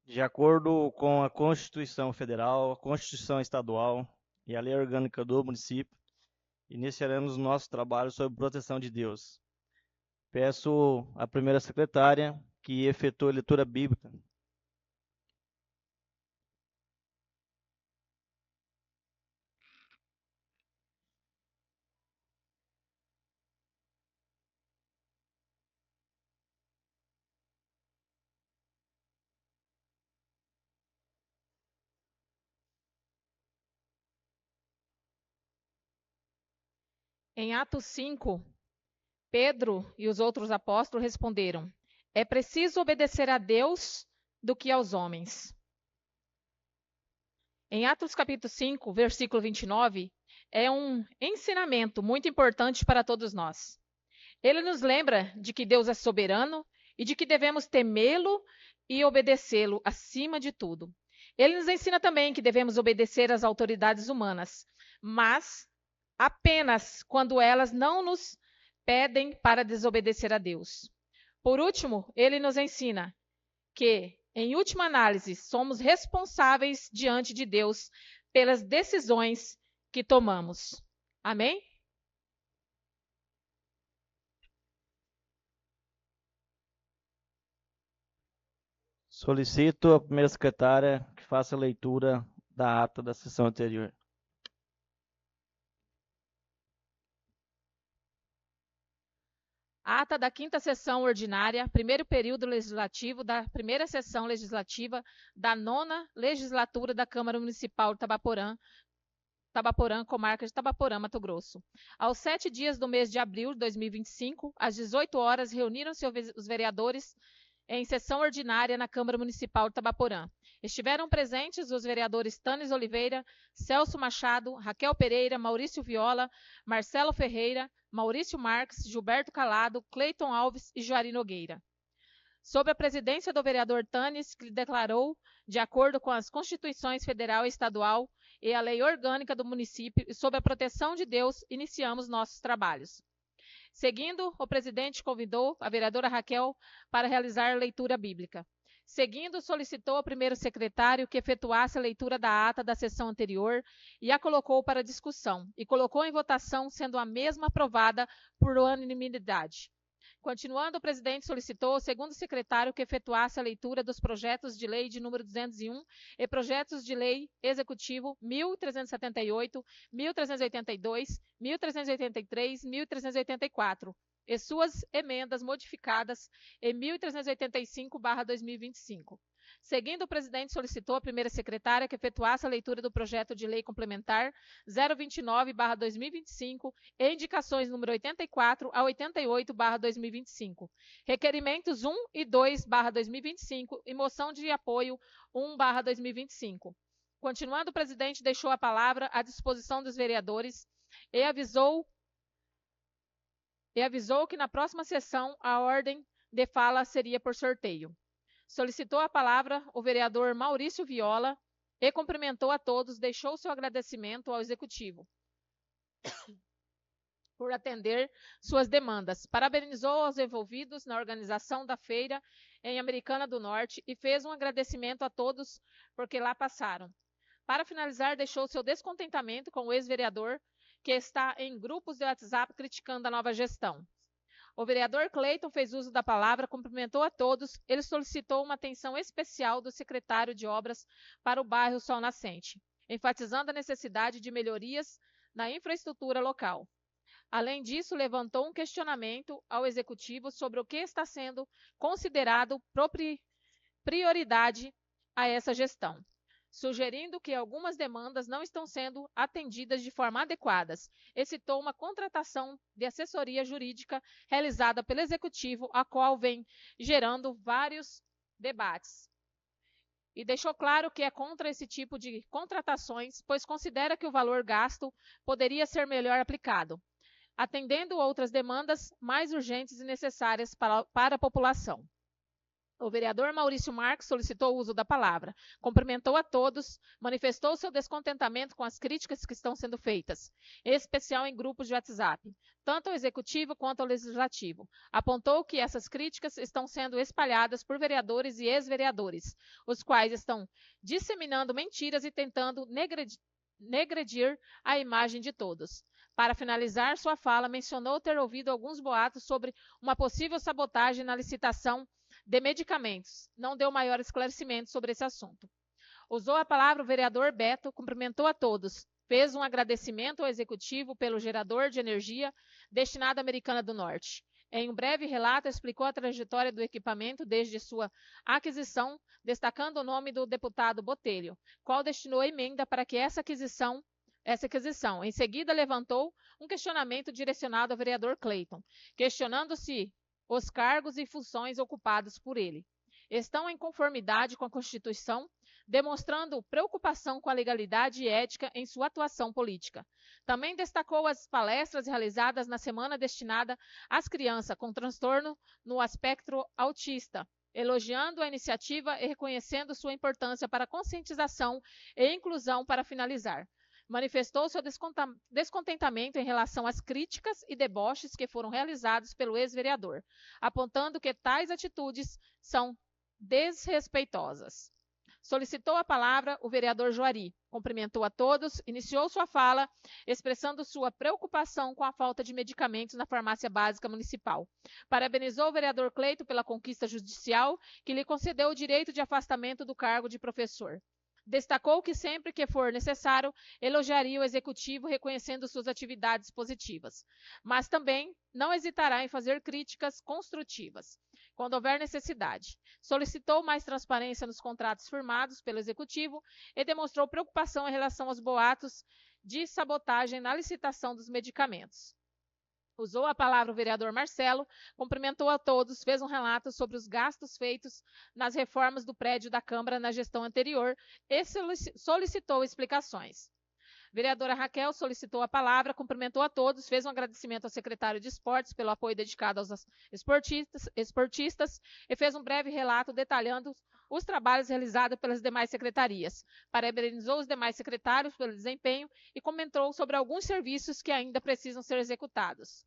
De acordo com a Constituição Federal, a Constituição Estadual e a Lei Orgânica do município, iniciaremos o nosso trabalho sob proteção de Deus. Peço à primeira secretária que efetue a leitura bíblica. Em Atos 5, Pedro e os outros apóstolos responderam: é preciso obedecer a Deus do que aos homens. Em Atos capítulo 5, versículo 29, é um ensinamento muito importante para todos nós. Ele nos lembra de que Deus é soberano e de que devemos temê-lo e obedecê-lo acima de tudo. Ele nos ensina também que devemos obedecer às autoridades humanas, mas apenas quando elas não nos pedem para desobedecer a Deus. Por último, ele nos ensina que, em última análise, somos responsáveis diante de Deus pelas decisões que tomamos. Amém? Solicito à primeira secretária que faça a leitura da ata da sessão anterior. Ata da quinta sessão ordinária, primeiro período legislativo da primeira sessão legislativa da nona legislatura da Câmara Municipal de Tabaporã, comarca de Tabaporã, Mato Grosso. Aos 7 dias do mês de abril de 2025, às 18 horas, reuniram-se os vereadores em sessão ordinária na Câmara Municipal de Tabaporã. Estiveram presentes os vereadores Tânis Oliveira, Celso Machado, Raquel Pereira, Maurício Viola, Marcelo Ferreira, Maurício Marques, Gilberto Calado, Cleiton Alves e Juari Nogueira. Sob a presidência do vereador Tânis, que declarou, de acordo com as Constituições Federal e Estadual e a Lei Orgânica do município, e sob a proteção de Deus, iniciamos nossos trabalhos. Seguindo, o presidente convidou a vereadora Raquel para realizar a leitura bíblica. Seguindo, solicitou ao primeiro secretário que efetuasse a leitura da ata da sessão anterior e a colocou para discussão, e colocou em votação, sendo a mesma aprovada por unanimidade. Continuando, o presidente solicitou ao segundo secretário que efetuasse a leitura dos projetos de lei de número 201 e projetos de lei executivo 1378, 1382, 1383, 1384 e suas emendas modificadas em 1385/2025. Seguindo, o presidente solicitou à primeira secretária que efetuasse a leitura do projeto de lei complementar 029/2025 e indicações número 84 a 88/2025, requerimentos 1 e 2/2025 e moção de apoio 1/2025. Continuando, o presidente deixou a palavra à disposição dos vereadores e avisou que na próxima sessão a ordem de fala seria por sorteio. Solicitou a palavra o vereador Maurício Viola e cumprimentou a todos, deixou seu agradecimento ao executivo por atender suas demandas. Parabenizou os envolvidos na organização da feira em Americana do Norte e fez um agradecimento a todos porque lá passaram. Para finalizar, deixou seu descontentamento com o ex-vereador que está em grupos de WhatsApp criticando a nova gestão. O vereador Cleiton fez uso da palavra, cumprimentou a todos. Ele solicitou uma atenção especial do secretário de Obras para o bairro Sol Nascente, enfatizando a necessidade de melhorias na infraestrutura local. Além disso, levantou um questionamento ao executivo sobre o que está sendo considerado prioridade a essa gestão, sugerindo que algumas demandas não estão sendo atendidas de forma adequada, e citou uma contratação de assessoria jurídica realizada pelo Executivo, a qual vem gerando vários debates. E deixou claro que é contra esse tipo de contratações, pois considera que o valor gasto poderia ser melhor aplicado, atendendo outras demandas mais urgentes e necessárias para a população. O vereador Maurício Marques solicitou o uso da palavra, cumprimentou a todos, manifestou seu descontentamento com as críticas que estão sendo feitas, em especial em grupos de WhatsApp, tanto ao executivo quanto ao legislativo. Apontou que essas críticas estão sendo espalhadas por vereadores e ex-vereadores, os quais estão disseminando mentiras e tentando negredir a imagem de todos. Para finalizar sua fala, mencionou ter ouvido alguns boatos sobre uma possível sabotagem na licitação de medicamentos. Não deu maior esclarecimento sobre esse assunto. Usou a palavra o vereador Beto, cumprimentou a todos, fez um agradecimento ao executivo pelo gerador de energia destinado à Americana do Norte. Em um breve relato, explicou a trajetória do equipamento desde sua aquisição, destacando o nome do deputado Botelho, qual destinou emenda para que essa aquisição. Em seguida, levantou um questionamento direcionado ao vereador Clayton, questionando se os cargos e funções ocupados por ele estão em conformidade com a Constituição, demonstrando preocupação com a legalidade e ética em sua atuação política. Também destacou as palestras realizadas na semana destinada às crianças com transtorno no espectro autista, elogiando a iniciativa e reconhecendo sua importância para a conscientização e inclusão. Para finalizar, manifestou seu descontentamento em relação às críticas e deboches que foram realizados pelo ex-vereador, apontando que tais atitudes são desrespeitosas. Solicitou a palavra o vereador Juari, cumprimentou a todos, iniciou sua fala, expressando sua preocupação com a falta de medicamentos na farmácia básica municipal. Parabenizou o vereador Cleito pela conquista judicial que lhe concedeu o direito de afastamento do cargo de professor. Destacou que sempre que for necessário, elogiaria o executivo reconhecendo suas atividades positivas, mas também não hesitará em fazer críticas construtivas, quando houver necessidade. Solicitou mais transparência nos contratos firmados pelo executivo e demonstrou preocupação em relação aos boatos de sabotagem na licitação dos medicamentos. Usou a palavra o vereador Marcelo, cumprimentou a todos, fez um relato sobre os gastos feitos nas reformas do prédio da Câmara na gestão anterior e solicitou explicações. Vereadora Raquel solicitou a palavra, cumprimentou a todos, fez um agradecimento ao secretário de Esportes pelo apoio dedicado aos esportistas e fez um breve relato detalhando os trabalhos realizados pelas demais secretarias. Parabenizou os demais secretários pelo desempenho e comentou sobre alguns serviços que ainda precisam ser executados.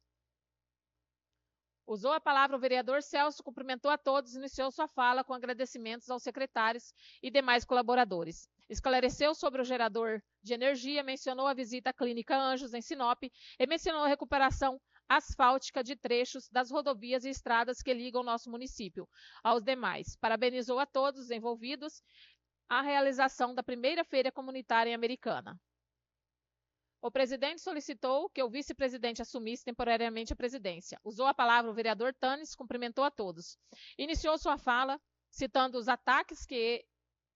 Usou a palavra o vereador Celso, cumprimentou a todos e iniciou sua fala com agradecimentos aos secretários e demais colaboradores. Esclareceu sobre o gerador de energia, mencionou a visita à Clínica Anjos, em Sinop, e mencionou a recuperação asfáltica de trechos das rodovias e estradas que ligam o nosso município aos demais. Parabenizou a todos os envolvidos a realização da primeira feira comunitária em Americana. O presidente solicitou que o vice-presidente assumisse temporariamente a presidência. Usou a palavra o vereador Tanes, cumprimentou a todos. Iniciou sua fala citando os ataques que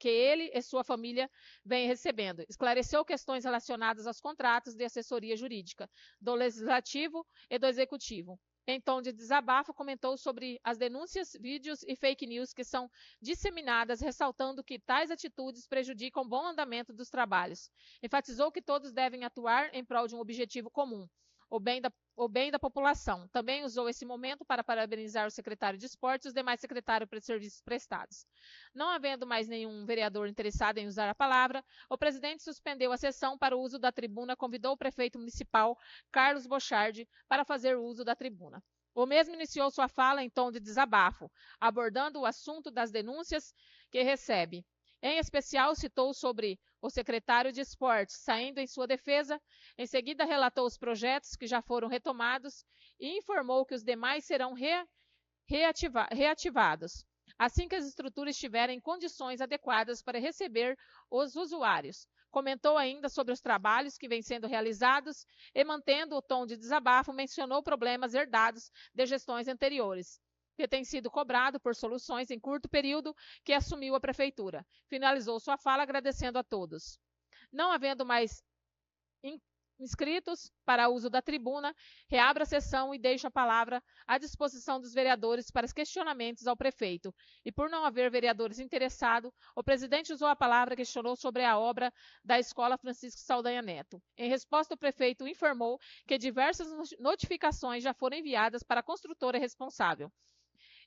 ele e sua família vêm recebendo. Esclareceu questões relacionadas aos contratos de assessoria jurídica do Legislativo e do Executivo. Em tom de desabafo, comentou sobre as denúncias, vídeos e fake news que são disseminadas, ressaltando que tais atitudes prejudicam o bom andamento dos trabalhos. Enfatizou que todos devem atuar em prol de um objetivo comum, o bem da população. Também usou esse momento para parabenizar o secretário de Esportes e os demais secretários pelos serviços prestados. Não havendo mais nenhum vereador interessado em usar a palavra, o presidente suspendeu a sessão para o uso da tribuna, convidou o prefeito municipal, Carlos Bochardi, para fazer uso da tribuna. O mesmo iniciou sua fala em tom de desabafo, abordando o assunto das denúncias que recebe. Em especial, citou sobre o secretário de Esportes, saindo em sua defesa. Em seguida, relatou os projetos que já foram retomados e informou que os demais serão reativados, assim que as estruturas estiverem em condições adequadas para receber os usuários. Comentou ainda sobre os trabalhos que vêm sendo realizados e, mantendo o tom de desabafo, mencionou problemas herdados de gestões anteriores, que tem sido cobrado por soluções em curto período que assumiu a prefeitura. Finalizou sua fala agradecendo a todos. Não havendo mais inscritos para uso da tribuna, reabra a sessão e deixa a palavra à disposição dos vereadores para os questionamentos ao prefeito. E por não haver vereadores interessados, o presidente usou a palavra e questionou sobre a obra da Escola Francisco Saldanha Neto. Em resposta, o prefeito informou que diversas notificações já foram enviadas para a construtora responsável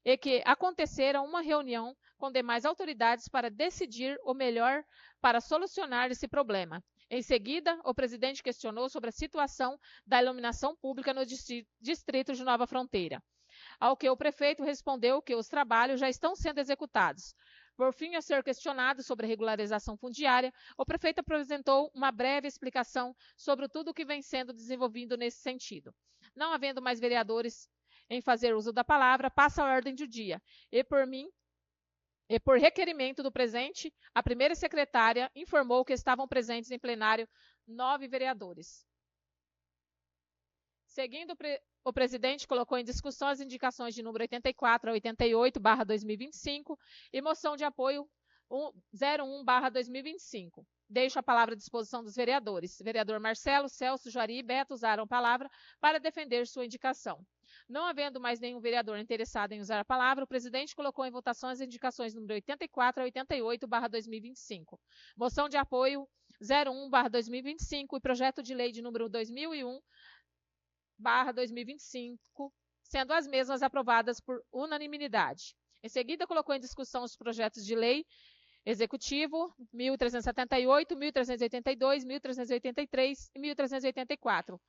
e que acontecera uma reunião com demais autoridades para decidir o melhor para solucionar esse problema. Em seguida, o presidente questionou sobre a situação da iluminação pública no distrito de Nova Fronteira, ao que o prefeito respondeu que os trabalhos já estão sendo executados. Por fim, a ser questionado sobre a regularização fundiária, o prefeito apresentou uma breve explicação sobre tudo o que vem sendo desenvolvido nesse sentido. Não havendo mais vereadores em fazer uso da palavra, passa a ordem do dia. E por requerimento do presente, a primeira secretária informou que estavam presentes em plenário 9 vereadores. Seguindo, o presidente colocou em discussão as indicações de número 84 a 88/2025 e moção de apoio 01/2025. Deixo a palavra à disposição dos vereadores. Vereador Marcelo, Celso, Juari e Beto usaram a palavra para defender sua indicação. Não havendo mais nenhum vereador interessado em usar a palavra, o presidente colocou em votação as indicações número 84 a 88/2025. Moção de apoio 01/2025 e projeto de lei de número 2001/2025, sendo as mesmas aprovadas por unanimidade. Em seguida, colocou em discussão os projetos de lei executivo 1378, 1382, 1383 e 1384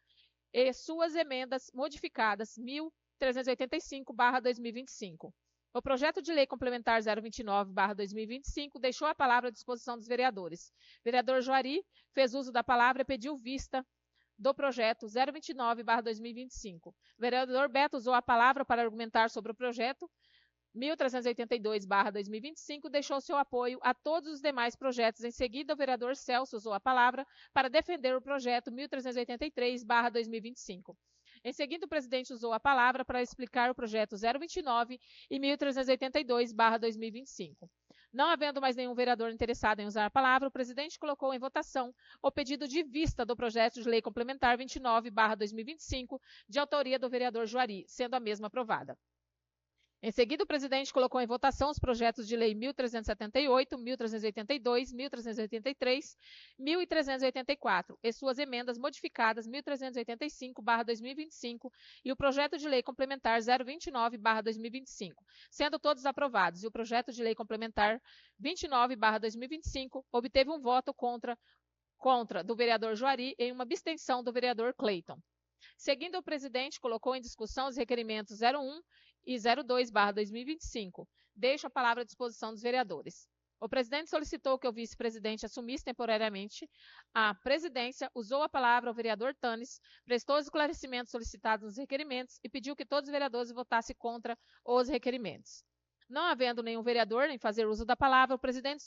e suas emendas modificadas 1385/2025. O projeto de lei complementar 029/2025 deixou a palavra à disposição dos vereadores. Vereador Juari fez uso da palavra e pediu vista do projeto 029/2025. Vereador Beto usou a palavra para argumentar sobre o projeto 1382/2025, deixou seu apoio a todos os demais projetos. Em seguida, o vereador Celso usou a palavra para defender o projeto 1383/2025. Em seguida, o presidente usou a palavra para explicar o projeto 029 e 1382/2025. Não havendo mais nenhum vereador interessado em usar a palavra, o presidente colocou em votação o pedido de vista do projeto de lei complementar 29/2025, de autoria do vereador Juari, sendo a mesma aprovada. Em seguida, o presidente colocou em votação os projetos de lei 1378, 1382, 1383, 1384 e suas emendas modificadas 1385/2025 e o projeto de lei complementar 029/2025, sendo todos aprovados. E o projeto de lei complementar 29/2025 obteve um voto contra do vereador Juari e uma abstenção do vereador Clayton. Seguindo, o presidente colocou em discussão os requerimentos 01 e 02/2025. Deixo a palavra à disposição dos vereadores. O presidente solicitou que o vice-presidente assumisse temporariamente a presidência, usou a palavra ao vereador Tanes, prestou os esclarecimentos solicitados nos requerimentos e pediu que todos os vereadores votassem contra os requerimentos. Não havendo nenhum vereador em fazer uso da palavra, o presidente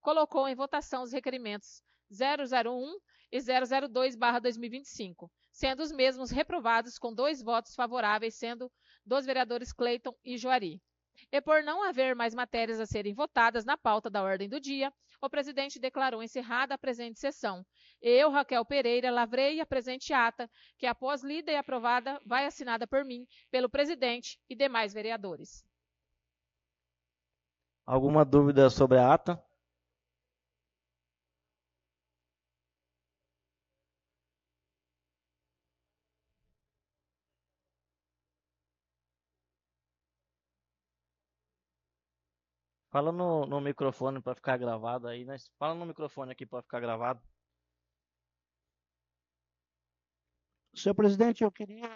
colocou em votação os requerimentos 001 e 002/2025, sendo os mesmos reprovados com 2 votos favoráveis, sendo dos vereadores Clayton e Juari. E por não haver mais matérias a serem votadas na pauta da ordem do dia, o presidente declarou encerrada a presente sessão. Eu, Raquel Pereira, lavrei a presente ata, que após lida e aprovada, vai assinada por mim, pelo presidente e demais vereadores. Alguma dúvida sobre a ata? Fala no microfone para ficar gravado aí, né? Fala no microfone aqui para ficar gravado. Senhor presidente, eu queria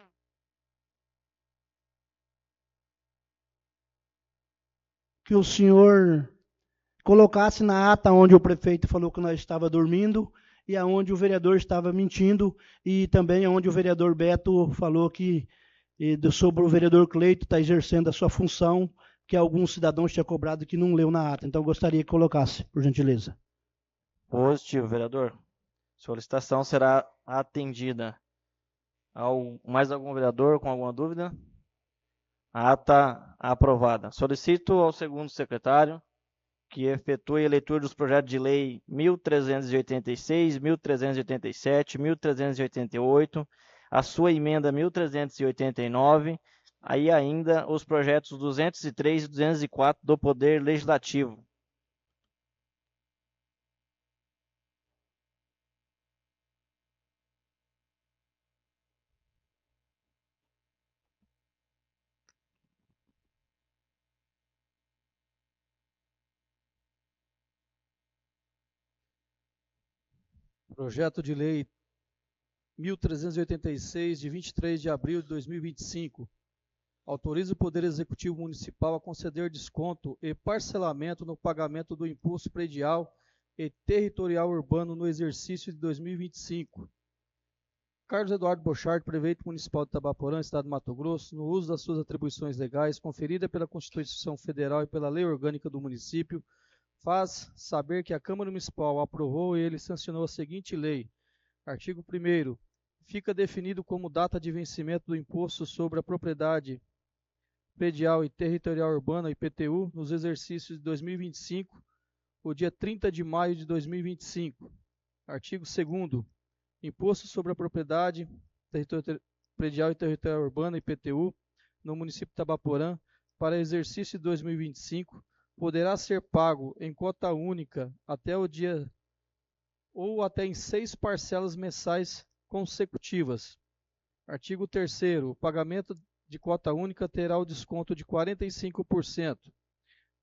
que o senhor colocasse na ata onde o prefeito falou que nós estava dormindo e aonde o vereador estava mentindo e também aonde o vereador Beto falou que sobre o vereador Cleito está exercendo a sua função que alguns cidadãos tinham cobrado que não leu na ata. Então, eu gostaria que colocasse, por gentileza. Positivo, vereador. Solicitação será atendida. Mais algum vereador com alguma dúvida? A ata aprovada. Solicito ao segundo secretário que efetue a leitura dos projetos de lei 1386, 1387, 1388, a sua emenda 1389, aí ainda os projetos 203 e 204 do Poder Legislativo. Projeto de Lei 1386, de 23 de abril de 2025, autoriza o Poder Executivo Municipal a conceder desconto e parcelamento no pagamento do imposto predial e territorial urbano no exercício de 2025. Carlos Eduardo Bochart, Prefeito Municipal de Itabaporã, Estado de Mato Grosso, no uso das suas atribuições legais, conferida pela Constituição Federal e pela Lei Orgânica do Município, faz saber que a Câmara Municipal aprovou e ele sancionou a seguinte lei. Artigo 1º. Fica definido como data de vencimento do Imposto sobre a Propriedade Predial e Territorial Urbana, IPTU, nos exercícios de 2025, o dia 30 de maio de 2025. Artigo 2º. Imposto sobre a Propriedade Predial e Territorial Urbana, IPTU, no município de Itabaporã, para exercício de 2025, poderá ser pago em cota única até o dia ou até em 6 parcelas mensais consecutivas. Artigo 3º. O pagamento de cota única terá o desconto de 45%.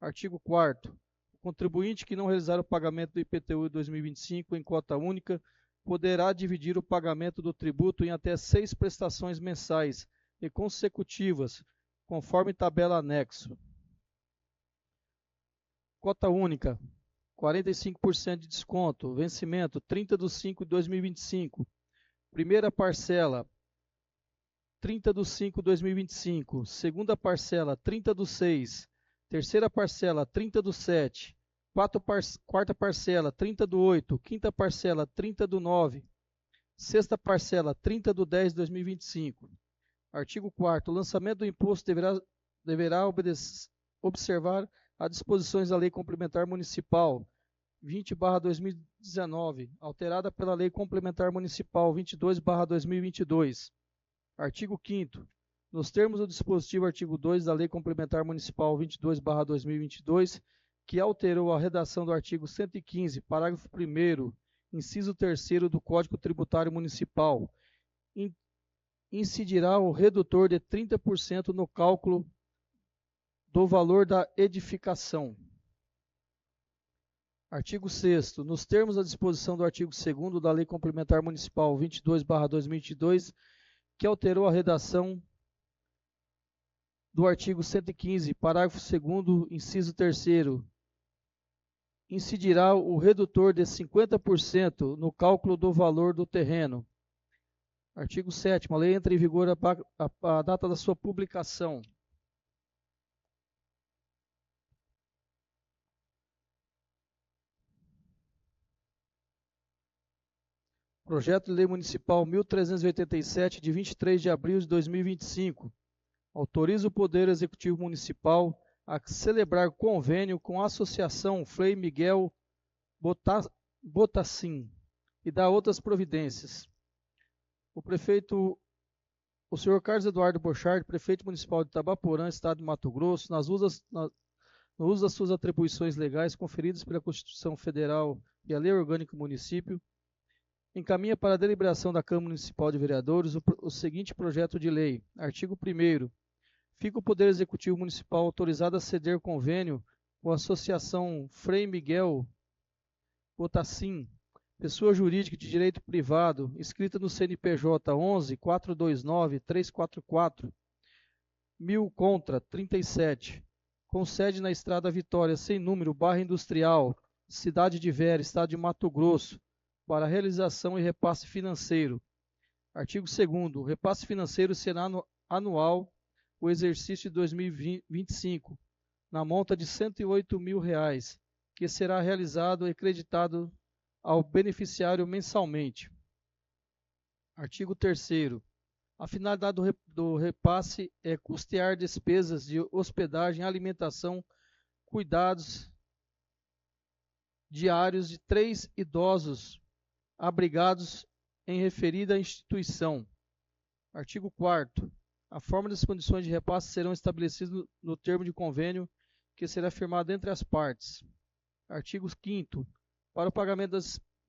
Artigo 4º. O contribuinte que não realizar o pagamento do IPTU 2025 em cota única poderá dividir o pagamento do tributo em até 6 prestações mensais e consecutivas, conforme tabela anexo. Cota única, 45% de desconto, vencimento 30/5/2025. Primeira parcela, 30/5/2025. Segunda parcela, 30/6. Terceira parcela, 30/7. Quarta parcela, 30/8. Quinta parcela, 30/9. Sexta parcela, 30/10/2025. Artigo 4º. O lançamento do imposto deverá observar as disposições da Lei Complementar Municipal 20/2019, alterada pela Lei Complementar Municipal 22/2022. Artigo 5º. Nos termos do dispositivo artigo 2 da Lei Complementar Municipal 22/2022, que alterou a redação do artigo 115, parágrafo 1º, inciso 3º do Código Tributário Municipal, incidirá o redutor de 30% no cálculo do valor da edificação. Artigo 6º. Nos termos da disposição do artigo 2º da Lei Complementar Municipal 22/2022, que alterou a redação do artigo 115, parágrafo 2º, inciso 3º, incidirá o redutor de 50% no cálculo do valor do terreno. Artigo 7º. A lei entra em vigor a data da sua publicação. Projeto de Lei Municipal 1387, de 23 de abril de 2025. Autoriza o Poder Executivo Municipal a celebrar convênio com a Associação Frei Miguel Botacim e dá outras providências. O senhor Carlos Eduardo Bochart, Prefeito Municipal de Itabaporã, Estado de Mato Grosso, no uso das suas atribuições legais conferidas pela Constituição Federal e a Lei Orgânica do Município, encaminha para a deliberação da Câmara Municipal de Vereadores o seguinte projeto de lei. Artigo 1º. Fica o Poder Executivo Municipal autorizado a ceder convênio com a Associação Frei Miguel Botacim, pessoa jurídica de direito privado, inscrita no CNPJ 11 429 344 1000 contra 37, com sede na Estrada Vitória, sem número, Barra Industrial, Cidade de Vera, Estado de Mato Grosso, para realização e repasse financeiro. Artigo 2º. O repasse financeiro será anual o exercício de 2025, na monta de R$ 108.000, que será realizado e creditado ao beneficiário mensalmente. Artigo 3º. A finalidade do repasse é custear despesas de hospedagem, alimentação, cuidados diários de 3 idosos abrigados em referida instituição. Artigo 4º. A forma das condições de repasse serão estabelecidas no termo de convênio que será firmado entre as partes. Artigo 5º. Para o pagamento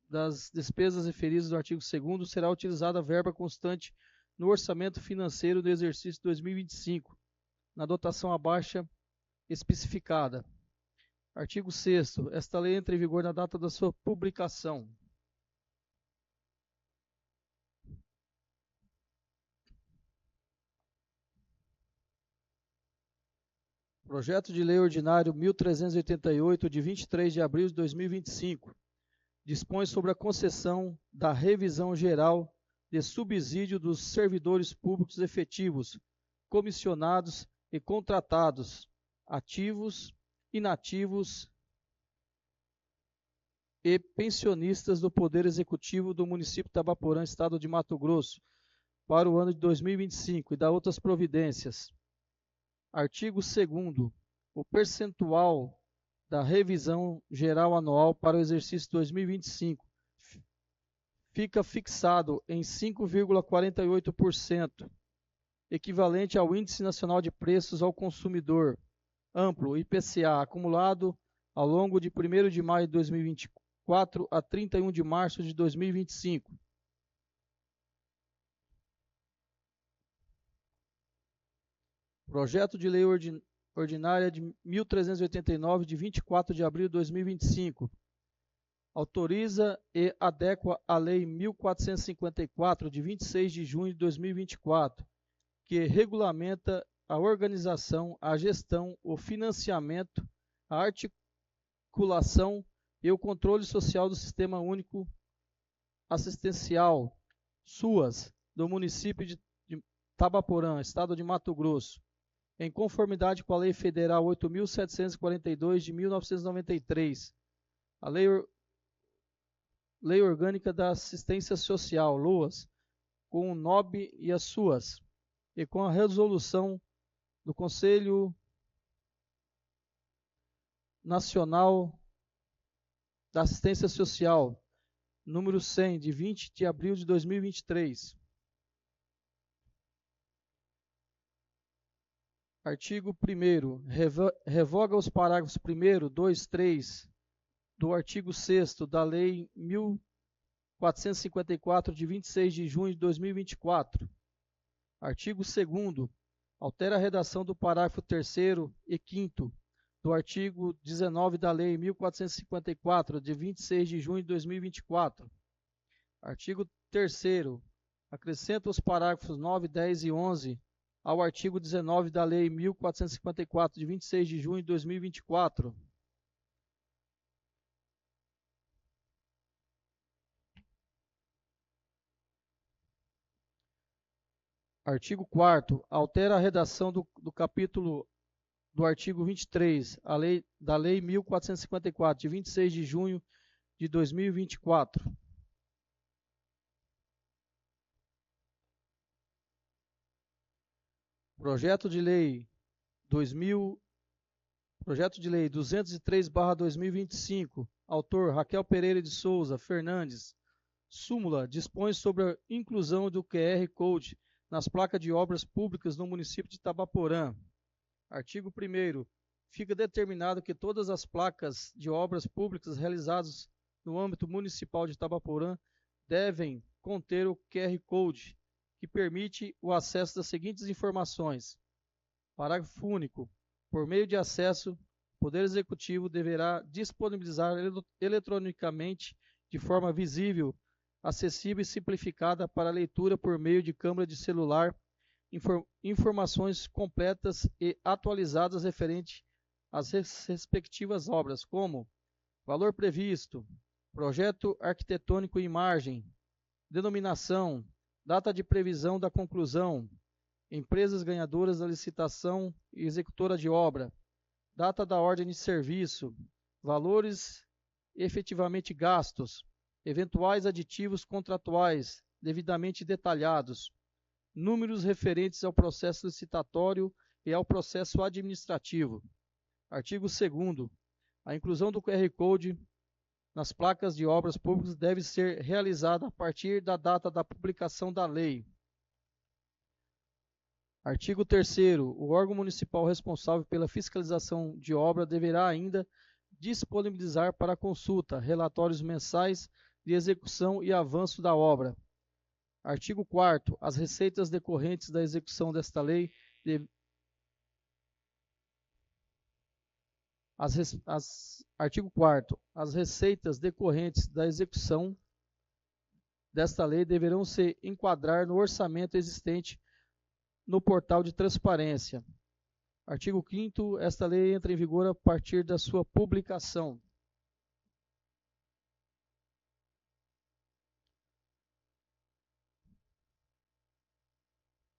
das despesas referidas no artigo 2º, será utilizada a verba constante no orçamento financeiro do exercício 2025, na dotação abaixo especificada. Artigo 6º. Esta lei entra em vigor na data da sua publicação. Projeto de Lei Ordinário 1388, de 23 de abril de 2025, dispõe sobre a concessão da revisão geral de subsídio dos servidores públicos efetivos, comissionados e contratados, ativos, inativos e pensionistas do Poder Executivo do município de Itabaporã, Estado de Mato Grosso, para o ano de 2025 e da outras providências. Artigo 2º. O percentual da revisão geral anual para o exercício 2025 fica fixado em 5,48%, equivalente ao Índice Nacional de Preços ao Consumidor, amplo, IPCA, acumulado ao longo de 1º de maio de 2024 a 31 de março de 2025. Projeto de Lei Ordinária de 1389, de 24 de abril de 2025. Autoriza e adequa a Lei 1454, de 26 de junho de 2024, que regulamenta a organização, a gestão, o financiamento, a articulação e o controle social do Sistema Único Assistencial, SUAS, do município de Itabaporã, Estado de Mato Grosso, em conformidade com a Lei Federal 8.742, de 1993, a Lei Orgânica da Assistência Social, LOAS, com o NOB e as SUAS, e com a resolução do Conselho Nacional da Assistência Social, número 100, de 20 de abril de 2023. Artigo 1º. Revoga os parágrafos 1º, 2, 3 do artigo 6º da Lei 1454, de 26 de junho de 2024. Artigo 2º. Altera a redação do parágrafo 3º e 5º do artigo 19 da Lei 1454, de 26 de junho de 2024. Artigo 3º. Acrescenta os parágrafos 9, 10 e 11 ao artigo 19 da Lei 1454, de 26 de junho de 2024. Artigo 4º. Altera a redação do capítulo do artigo 23 da Lei 1454, de 26 de junho de 2024. Projeto de Lei 203/2025, autor Raquel Pereira de Souza Fernandes. Súmula dispõe sobre a inclusão do QR Code nas placas de obras públicas no município de Itabaporã. Artigo 1º. Fica determinado que todas as placas de obras públicas realizadas no âmbito municipal de Itabaporã devem conter o QR Code, que permite o acesso das seguintes informações. Parágrafo único. Por meio de acesso, o Poder Executivo deverá disponibilizar eletronicamente, de forma visível, acessível e simplificada para leitura por meio de câmera de celular, informações completas e atualizadas referente às respectivas obras, como valor previsto, projeto arquitetônico e imagem, denominação, data de previsão da conclusão, empresas ganhadoras da licitação e executora de obra, data da ordem de serviço, valores efetivamente gastos, eventuais aditivos contratuais devidamente detalhados, números referentes ao processo licitatório e ao processo administrativo. Artigo 2º. A inclusão do QR Code nas placas de obras públicas deve ser realizada a partir da data da publicação da lei. Artigo 3º. O órgão municipal responsável pela fiscalização de obra deverá ainda disponibilizar para consulta relatórios mensais de execução e avanço da obra. Artigo 4º. As receitas decorrentes da execução desta lei Artigo 4º. As receitas decorrentes da execução desta lei deverão se enquadrar no orçamento existente no portal de transparência. Artigo 5º, esta lei entra em vigor a partir da sua publicação.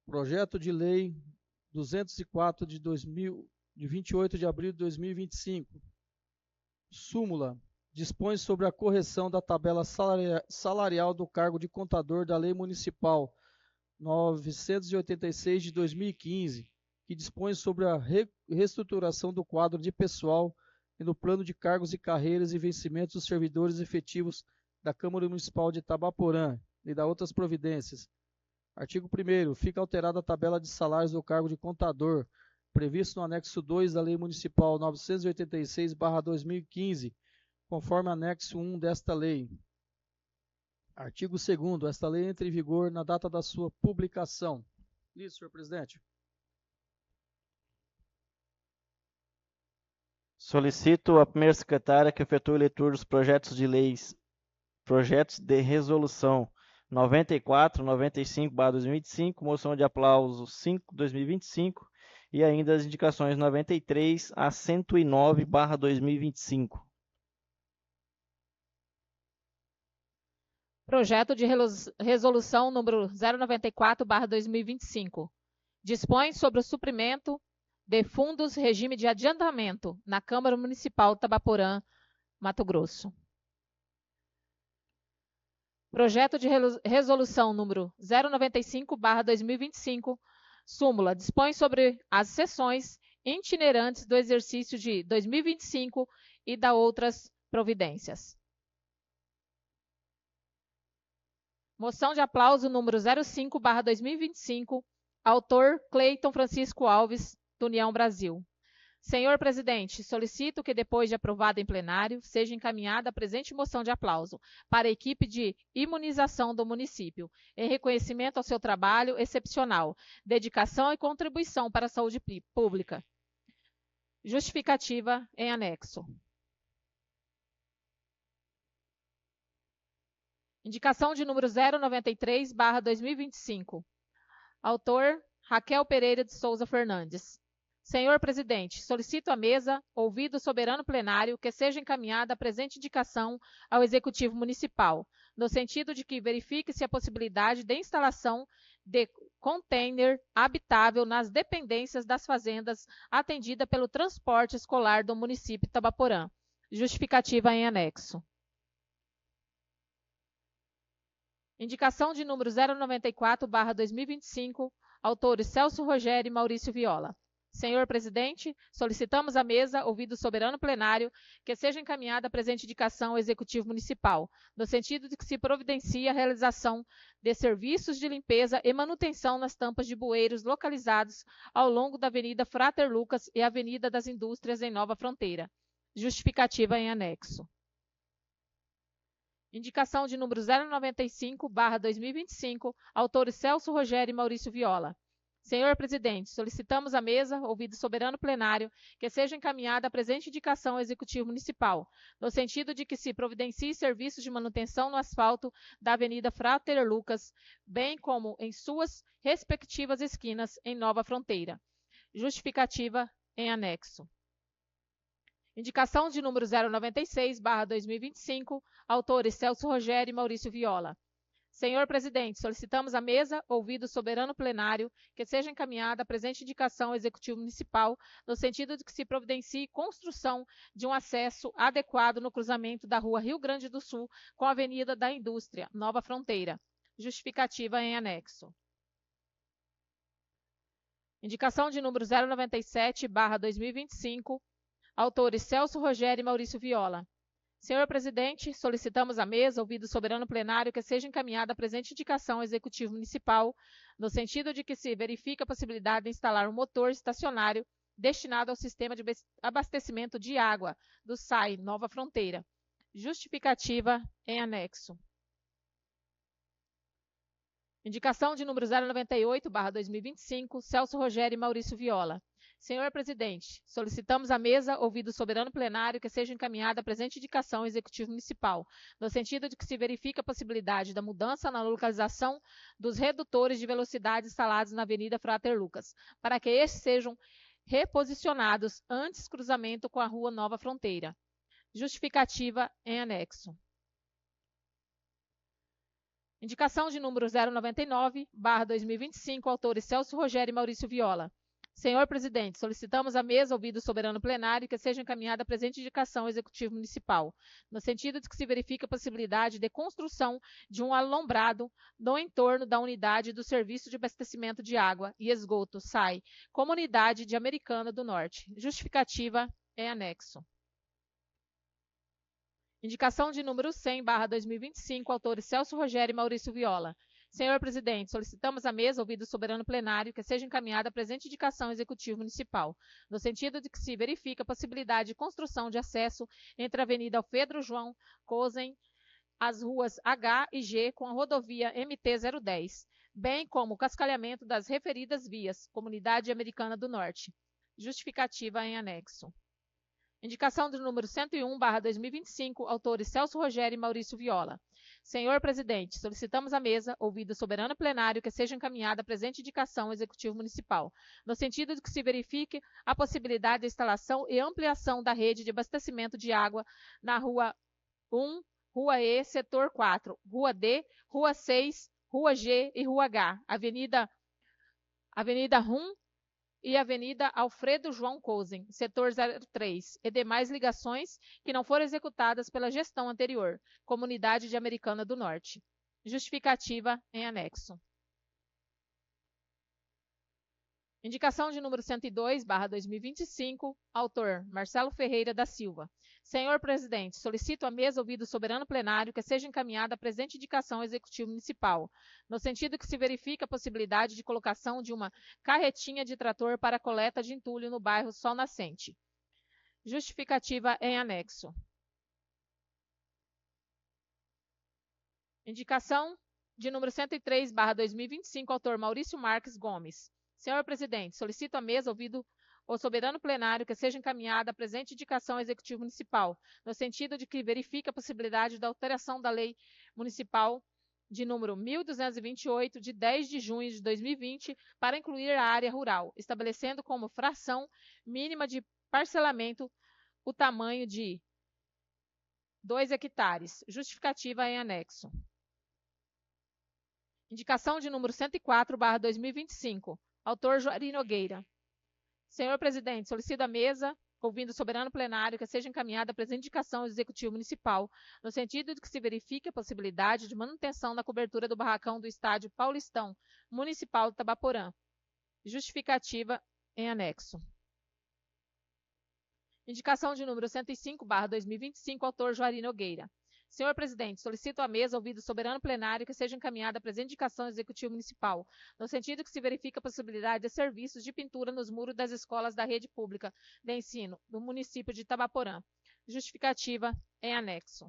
Projeto de Lei 204 de 28 de abril de 2025. Súmula. Dispõe sobre a correção da tabela salarial do cargo de contador da Lei Municipal 986 de 2015, que dispõe sobre a reestruturação do quadro de pessoal e no plano de cargos e carreiras e vencimentos dos servidores efetivos da Câmara Municipal de Itabaporã e da outras providências. Artigo 1º. Fica alterada a tabela de salários do cargo de contador, previsto no anexo 2 da Lei Municipal 986/2015, conforme anexo 1 desta lei. Artigo 2º. Esta lei entra em vigor na data da sua publicação. Isso, senhor presidente. Solicito à primeira secretária que efetue leitura dos projetos de resolução 94, 95/2025, moção de aplauso 5/2025 e ainda as indicações 93 a 109/2025. Projeto de resolução número 094/2025. Dispõe sobre o suprimento de fundos regime de adiantamento na Câmara Municipal de Itabaporã, Mato Grosso. Projeto de resolução número 095/2025. Súmula. Dispõe sobre as sessões itinerantes do exercício de 2025 e da outras providências. Moção de aplauso número 05/2025. Autor Cleiton Francisco Alves, do União Brasil. Senhor presidente, solicito que, depois de aprovada em plenário, seja encaminhada a presente moção de aplauso para a equipe de imunização do município, em reconhecimento ao seu trabalho excepcional, dedicação e contribuição para a saúde pública. Justificativa em anexo. Indicação de número 093/2025. Autor Raquel Pereira de Souza Fernandes. Senhor presidente, solicito à mesa, ouvido o soberano plenário, que seja encaminhada a presente indicação ao Executivo Municipal, no sentido de que verifique-se a possibilidade de instalação de container habitável nas dependências das fazendas atendida pelo transporte escolar do município de Itabaporã. Justificativa em anexo. Indicação de número 094/2025, autores Celso Rogério e Maurício Viola. Senhor presidente, solicitamos à mesa, ouvido o soberano plenário, que seja encaminhada a presente indicação ao Executivo Municipal, no sentido de que se providencie a realização de serviços de limpeza e manutenção nas tampas de bueiros localizados ao longo da Avenida Frater Lucas e Avenida das Indústrias em Nova Fronteira. Justificativa em anexo. Indicação de número 095/2025, autores Celso Rogério e Maurício Viola. Senhor presidente, solicitamos à mesa, ouvido o soberano plenário, que seja encaminhada a presente indicação ao Executivo Municipal, no sentido de que se providencie serviços de manutenção no asfalto da Avenida Frater Lucas, bem como em suas respectivas esquinas em Nova Fronteira. Justificativa em anexo. Indicação de número 096/2025, autores Celso Rogério e Maurício Viola. Senhor presidente, solicitamos à mesa, ouvido o soberano plenário, que seja encaminhada a presente indicação ao Executivo Municipal, no sentido de que se providencie construção de um acesso adequado no cruzamento da Rua Rio Grande do Sul com a Avenida da Indústria, Nova Fronteira. Justificativa em anexo. Indicação de número 097/2025, autores Celso Rogério e Maurício Viola. Senhor presidente, solicitamos à mesa, ouvido o soberano plenário, que seja encaminhada a presente indicação ao Executivo Municipal, no sentido de que se verifique a possibilidade de instalar um motor estacionário destinado ao sistema de abastecimento de água do SAI Nova Fronteira. Justificativa em anexo. Indicação de número 098/2025, Celso Rogério e Maurício Viola. Senhor presidente, solicitamos à mesa, ouvido o soberano plenário, que seja encaminhada a presente indicação ao Executivo Municipal, no sentido de que se verifique a possibilidade da mudança na localização dos redutores de velocidade instalados na Avenida Frater Lucas, para que estes sejam reposicionados antes cruzamento com a Rua Nova Fronteira. Justificativa em anexo. Indicação de número 099/2025, autores Celso Rogério e Maurício Viola. Senhor presidente, solicitamos à mesa, ouvido o soberano plenário, que seja encaminhada a presente indicação ao Executivo Municipal, no sentido de que se verifique a possibilidade de construção de um alombrado no entorno da unidade do Serviço de Abastecimento de Água e Esgoto, SAI, Comunidade de Americana do Norte. Justificativa em anexo. Indicação de número 100/2025, autores Celso Rogério e Maurício Viola. Senhor presidente, solicitamos à mesa, ouvido o soberano plenário, que seja encaminhada a presente indicação ao Executivo Municipal, no sentido de que se verifique a possibilidade de construção de acesso entre a Avenida Alfredo João Cosen, as ruas H e G com a rodovia MT-010, bem como o cascalhamento das referidas vias, Comunidade Americana do Norte. Justificativa em anexo. Indicação do número 101/2025, autores Celso Rogério e Maurício Viola. Senhor presidente, solicitamos à mesa, ouvido o soberano plenário, que seja encaminhada a presente indicação ao Executivo Municipal, no sentido de que se verifique a possibilidade de instalação e ampliação da rede de abastecimento de água na Rua 1, Rua E, Setor 4, Rua D, Rua 6, Rua G e Rua H, Avenida Rum e Avenida Alfredo João Cosen, Setor 03, e demais ligações que não foram executadas pela gestão anterior, Comunidade de Americana do Norte. Justificativa em anexo. Indicação de número 102/2025, autor Marcelo Ferreira da Silva. Senhor presidente, solicito à mesa, ouvido o soberano plenário, que seja encaminhada a presente indicação ao Executivo Municipal, no sentido que se verifique a possibilidade de colocação de uma carretinha de trator para coleta de entulho no bairro Sol Nascente. Justificativa em anexo. Indicação de número 103/2025, autor Maurício Marques Gomes. Senhor presidente, solicito à mesa, ouvido o soberano plenário, que seja encaminhada a presente indicação ao Executivo Municipal, no sentido de que verifique a possibilidade da alteração da Lei Municipal de número 1228, de 10 de junho de 2020, para incluir a área rural, estabelecendo como fração mínima de parcelamento o tamanho de 2 hectares. Justificativa em anexo. Indicação de número 104/2025, autor Juari Nogueira. Senhor presidente, solicito à mesa, ouvindo o soberano plenário, que seja encaminhada a presente indicação ao Executivo Municipal, no sentido de que se verifique a possibilidade de manutenção da cobertura do barracão do Estádio Paulistão Municipal de Tabaporã. Justificativa em anexo. Indicação de número 105/2025, autor Juari Nogueira. Senhor presidente, solicito à mesa, ouvido o soberano plenário, que seja encaminhada a presente indicação ao Executivo Municipal, no sentido que se verifique a possibilidade de serviços de pintura nos muros das escolas da rede pública de ensino do município de Tabaporã. Justificativa em anexo.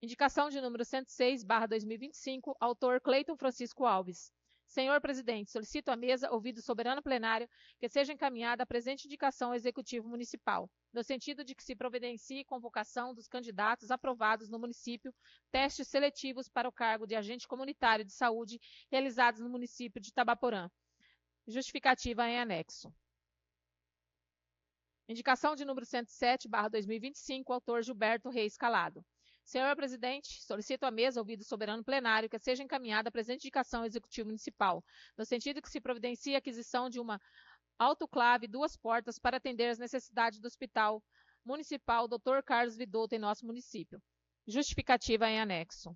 Indicação de número 106/2025, autor Cleiton Francisco Alves. Senhor presidente, solicito à mesa, ouvido o soberano plenário, que seja encaminhada a presente indicação ao Executivo Municipal, no sentido de que se providencie convocação dos candidatos aprovados no município, testes seletivos para o cargo de agente comunitário de saúde realizados no município de Tabaporã. Justificativa em anexo. Indicação de número 107/2025, autor Gilberto Reis Calado. Senhor presidente, solicito à mesa, ouvido o soberano plenário, que seja encaminhada a presente indicação ao Executivo Municipal, no sentido que se providencie a aquisição de uma autoclave 2 portas para atender às necessidades do Hospital Municipal Dr. Carlos Vidotto em nosso município. Justificativa em anexo.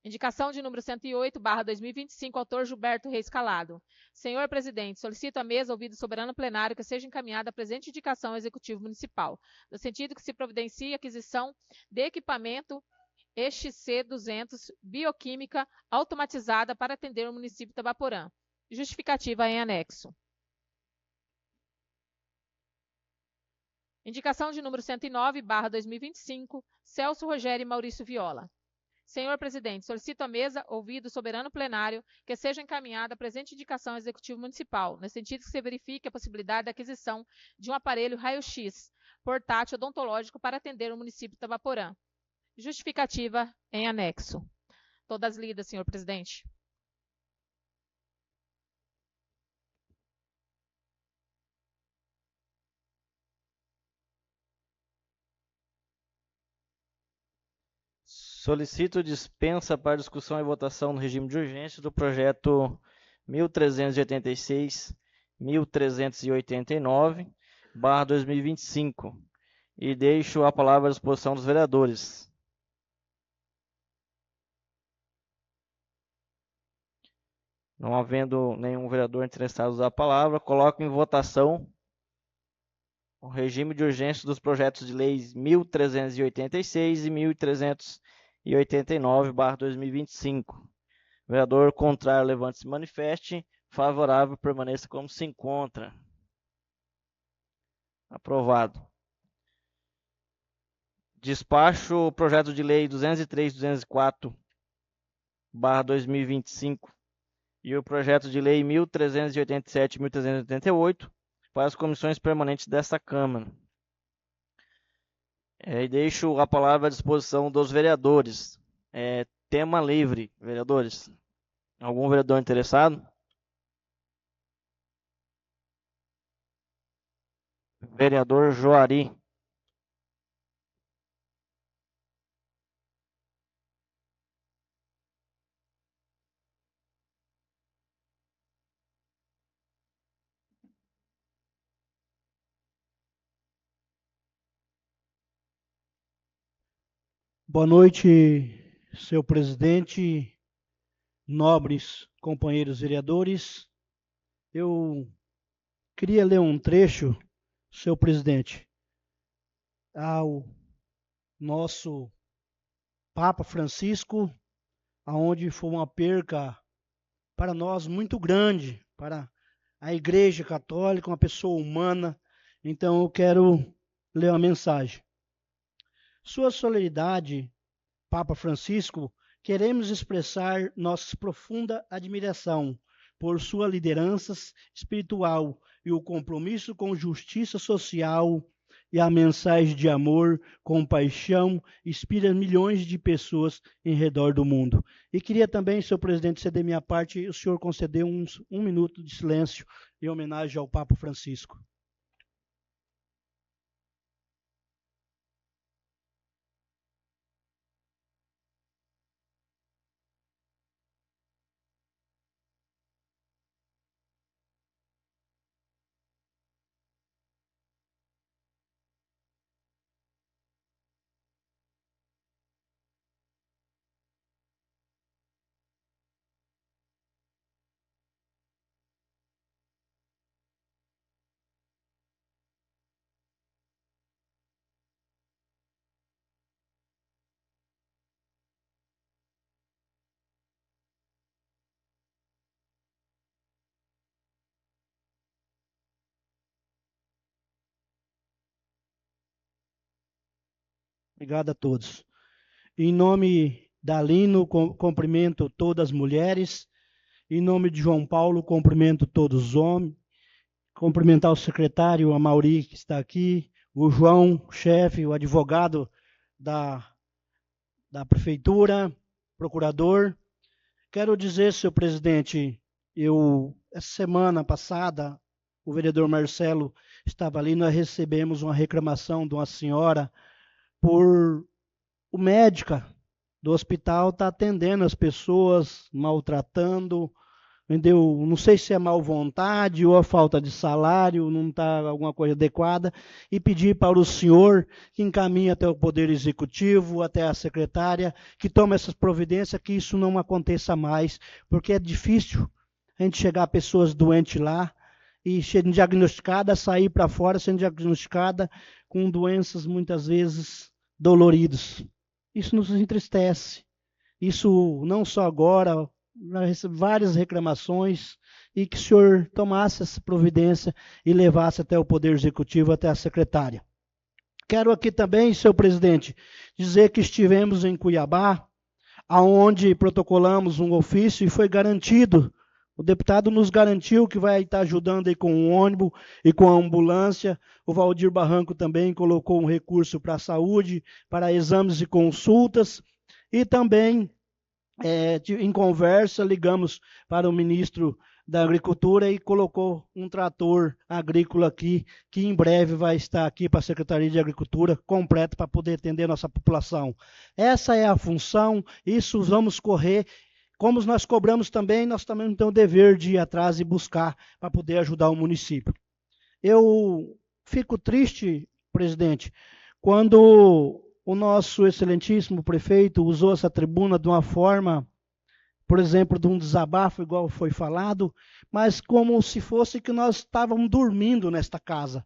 Indicação de número 108/2025, autor Gilberto Reis Calado. Senhor presidente, solicito à mesa, ouvido o soberano plenário, que seja encaminhada a presente indicação ao Executivo Municipal, no sentido que se providencie a aquisição de equipamento XC200 bioquímica automatizada para atender o município de Tabaporã. Justificativa em anexo. Indicação de número 109/2025, Celso Rogério e Maurício Viola. Senhor presidente, solicito à mesa, ouvido o soberano plenário, que seja encaminhada a presente indicação ao Executivo Municipal, no sentido que se verifique a possibilidade da aquisição de um aparelho raio-x portátil odontológico para atender o município de Tabaporã. Justificativa em anexo. Todas lidas, senhor presidente. Solicito dispensa para discussão e votação no regime de urgência do projeto 1386, 1389/2025 e deixo a palavra à disposição dos vereadores. Não havendo nenhum vereador interessado em usar a palavra, coloco em votação o regime de urgência dos projetos de leis 1386 e 1389/2025. Vereador contrário, levante-se e manifeste. Favorável, permaneça como se encontra. Aprovado. Despacho o projeto de lei 203/2004/2025 e o projeto de lei 1387 e 1388 para as comissões permanentes desta Câmara. E deixo a palavra à disposição dos vereadores. Tema livre, vereadores. Algum vereador interessado? Vereador Joari. Boa noite, senhor presidente, nobres companheiros vereadores. Eu queria ler um trecho, senhor presidente, ao nosso Papa Francisco, aonde foi uma perca para nós muito grande, para a Igreja Católica, uma pessoa humana. Então eu quero ler uma mensagem. Sua solenidade, Papa Francisco, queremos expressar nossa profunda admiração por sua liderança espiritual e o compromisso com justiça social, e a mensagem de amor, compaixão, inspira milhões de pessoas em redor do mundo. E queria também, senhor presidente, ceder minha parte, o senhor concedeu um minuto de silêncio em homenagem ao Papa Francisco. Obrigado a todos. Em nome da Lino, cumprimento todas as mulheres. Em nome de João Paulo, cumprimento todos os homens. Cumprimentar o secretário, a Mauri, que está aqui, o João, chefe, o advogado da prefeitura, procurador. Quero dizer, senhor presidente, essa semana passada, o vereador Marcelo estava ali, nós recebemos uma reclamação de uma senhora por o médico do hospital estar atendendo as pessoas, maltratando, entendeu? Não sei se é má vontade ou a falta de salário, não está alguma coisa adequada, e pedir para o senhor que encaminhe até o Poder Executivo, até a secretária, que tome essas providências, que isso não aconteça mais, porque é difícil a gente chegar a pessoas doentes lá e sendo diagnosticada, sair para fora sendo diagnosticada com doenças muitas vezes doloridas. Isso nos entristece. Isso não só agora, várias reclamações, e que o senhor tomasse essa providência e levasse até o Poder Executivo, até a secretária. Quero aqui também, senhor presidente, dizer que estivemos em Cuiabá, aonde protocolamos um ofício e foi garantido, o deputado nos garantiu que vai estar ajudando aí com o ônibus e com a ambulância. O Valdir Barranco também colocou um recurso para a saúde, para exames e consultas, e também em conversa, ligamos para o ministro da Agricultura e colocou um trator agrícola aqui, que em breve vai estar aqui para a Secretaria de Agricultura, completo, para poder atender nossa população. Essa é a função, isso vamos correr. Como nós cobramos também, nós também temos o dever de ir atrás e buscar para poder ajudar o município. Eu fico triste, presidente, quando o nosso excelentíssimo prefeito usou essa tribuna de uma forma, por exemplo, de um desabafo, igual foi falado, mas como se fosse que nós estávamos dormindo nesta casa.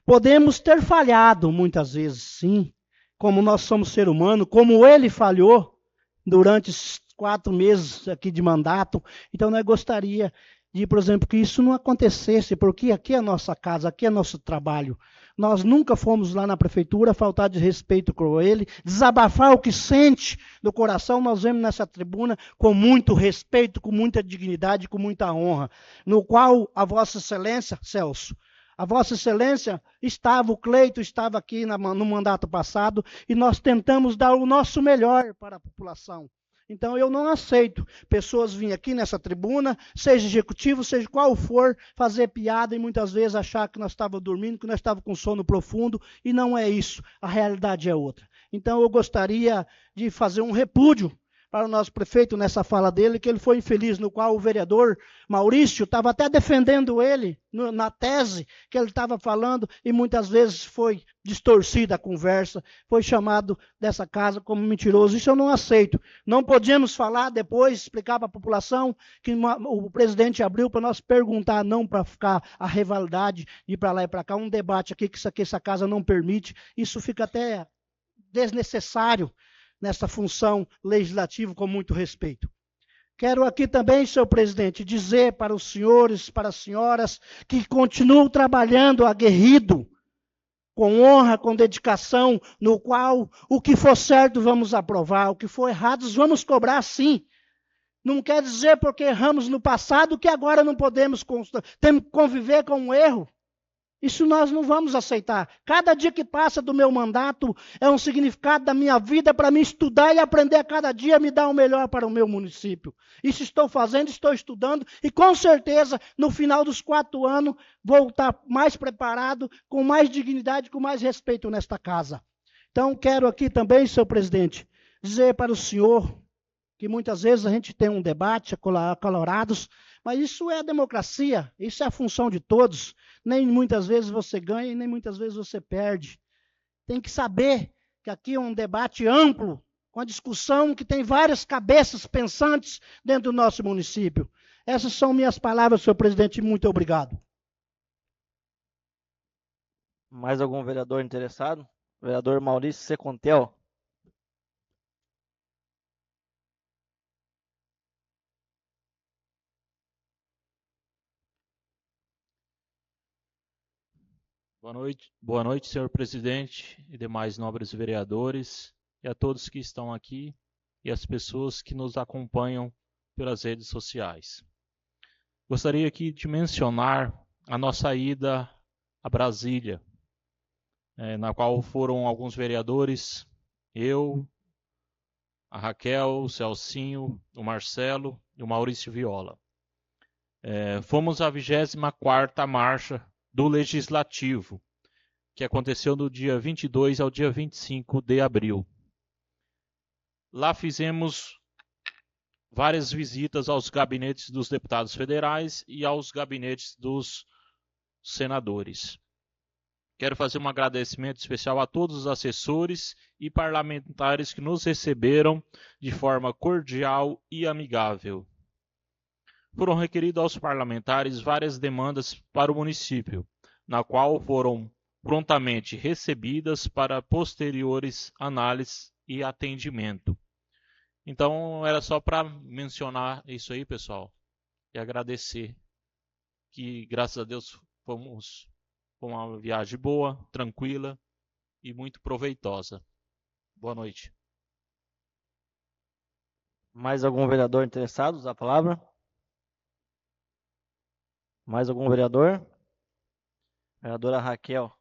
Podemos ter falhado muitas vezes, sim, como nós somos ser humano, como ele falhou durante esses 4 meses aqui de mandato. Então, nós gostaria de, por exemplo, que isso não acontecesse, porque aqui é a nossa casa, aqui é nosso trabalho. Nós nunca fomos lá na prefeitura faltar de respeito com ele, desabafar o que sente no coração. Nós vemos nessa tribuna com muito respeito, com muita dignidade, com muita honra, no qual a Vossa Excelência, Celso, a Vossa Excelência estava, o Cleito estava aqui no mandato passado, e nós tentamos dar o nosso melhor para a população. Então, eu não aceito pessoas virem aqui nessa tribuna, seja executivo, seja qual for, fazer piada e muitas vezes achar que nós estávamos dormindo, que nós estávamos com sono profundo, e não é isso. A realidade é outra. Então, eu gostaria de fazer um repúdio para o nosso prefeito nessa fala dele, que ele foi infeliz, no qual o vereador Maurício estava até defendendo ele na tese que ele estava falando, e muitas vezes foi distorcida a conversa, foi chamado dessa casa como mentiroso. Isso eu não aceito. Não podíamos falar depois, explicar para a população que o presidente abriu para nós perguntar, não para ficar a rivalidade de ir para lá e para cá, um debate aqui que essa casa não permite. Isso fica até desnecessário nessa função legislativa, com muito respeito. Quero aqui também, senhor presidente, dizer para os senhores, para as senhoras, que continuam trabalhando aguerrido, com honra, com dedicação, no qual o que for certo vamos aprovar, o que for errado vamos cobrar sim. Não quer dizer porque erramos no passado que agora não podemos conviver com um erro. Isso nós não vamos aceitar. Cada dia que passa do meu mandato é um significado da minha vida para me estudar e aprender a cada dia me dar o melhor para o meu município. Isso estou fazendo, estou estudando e com certeza no final dos 4 anos vou estar mais preparado, com mais dignidade, com mais respeito nesta casa. Então quero aqui também, senhor presidente, dizer para o senhor que muitas vezes a gente tem um debate acalorados, mas isso é a democracia, isso é a função de todos. Nem muitas vezes você ganha e nem muitas vezes você perde. Tem que saber que aqui é um debate amplo, com a discussão que tem várias cabeças pensantes dentro do nosso município. Essas são minhas palavras, senhor presidente, muito obrigado. Mais algum vereador interessado? Vereador Maurício Secontel. Boa noite, senhor presidente e demais nobres vereadores, e a todos que estão aqui e as pessoas que nos acompanham pelas redes sociais. Gostaria aqui de mencionar a nossa ida a Brasília, na qual foram alguns vereadores, eu, a Raquel, o Celcinho, o Marcelo e o Maurício Viola. Fomos à 24ª marcha do Legislativo, que aconteceu do dia 22 ao dia 25 de abril. Lá fizemos várias visitas aos gabinetes dos deputados federais e aos gabinetes dos senadores. Quero fazer um agradecimento especial a todos os assessores e parlamentares que nos receberam de forma cordial e amigável. Foram requeridas aos parlamentares várias demandas para o município, na qual foram prontamente recebidas para posteriores análises e atendimento. Então, era só para mencionar isso aí, pessoal, e agradecer que, graças a Deus, fomos uma viagem boa, tranquila e muito proveitosa. Boa noite. Mais algum vereador interessado? Usar a palavra? Mais algum vereador? Vereadora Raquel.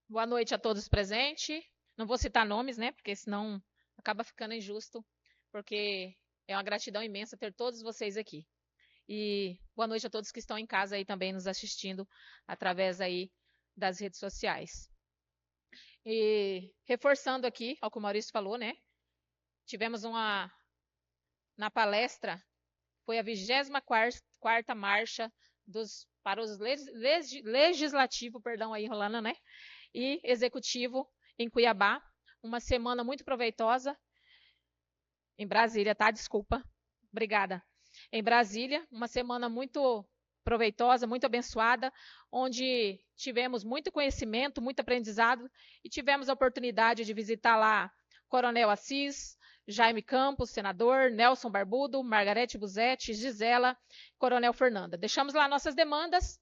Boa noite a todos presentes. Não vou citar nomes, né? Porque senão acaba ficando injusto, porque é uma gratidão imensa ter todos vocês aqui. E boa noite a todos que estão em casa aí também nos assistindo através aí das redes sociais. E reforçando aqui ao que o Maurício falou, né? Tivemos na palestra, foi a 24ª marcha para os legislativo, perdão, aí rolando, né? E executivo em Cuiabá. Uma semana muito proveitosa. Em Brasília, tá? Desculpa. Obrigada. Em Brasília, uma semana muito proveitosa, muito abençoada, onde tivemos muito conhecimento, muito aprendizado e tivemos a oportunidade de visitar lá Coronel Assis, Jaime Campos, senador, Nelson Barbudo, Margarete Busetti, Gisela, Coronel Fernanda. Deixamos lá nossas demandas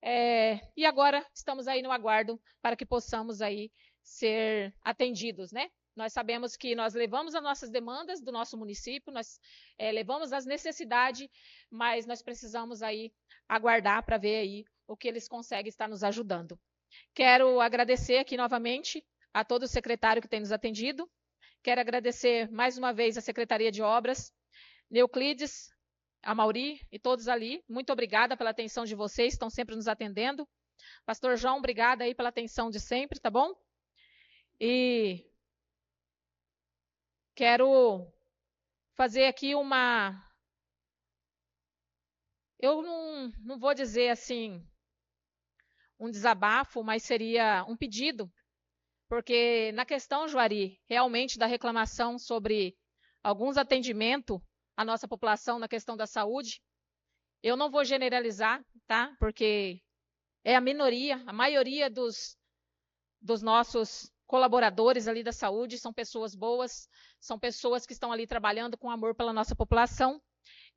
e agora estamos aí no aguardo para que possamos aí ser atendidos, né? Nós sabemos que nós levamos as nossas demandas do nosso município, nós levamos as necessidades, mas nós precisamos aí aguardar para ver aí o que eles conseguem estar nos ajudando. Quero agradecer aqui novamente a todo o secretário que tem nos atendido. Quero agradecer mais uma vez a Secretaria de Obras, Neuclides, a Mauri e todos ali. Muito obrigada pela atenção de vocês, estão sempre nos atendendo. Pastor João, obrigada aí pela atenção de sempre, tá bom? E quero fazer aqui eu não vou dizer assim um desabafo, mas seria um pedido, porque na questão, Juari, realmente da reclamação sobre alguns atendimentos à nossa população na questão da saúde, eu não vou generalizar, tá? Porque é a minoria, a maioria dos nossos colaboradores ali da saúde são pessoas boas, são pessoas que estão ali trabalhando com amor pela nossa população,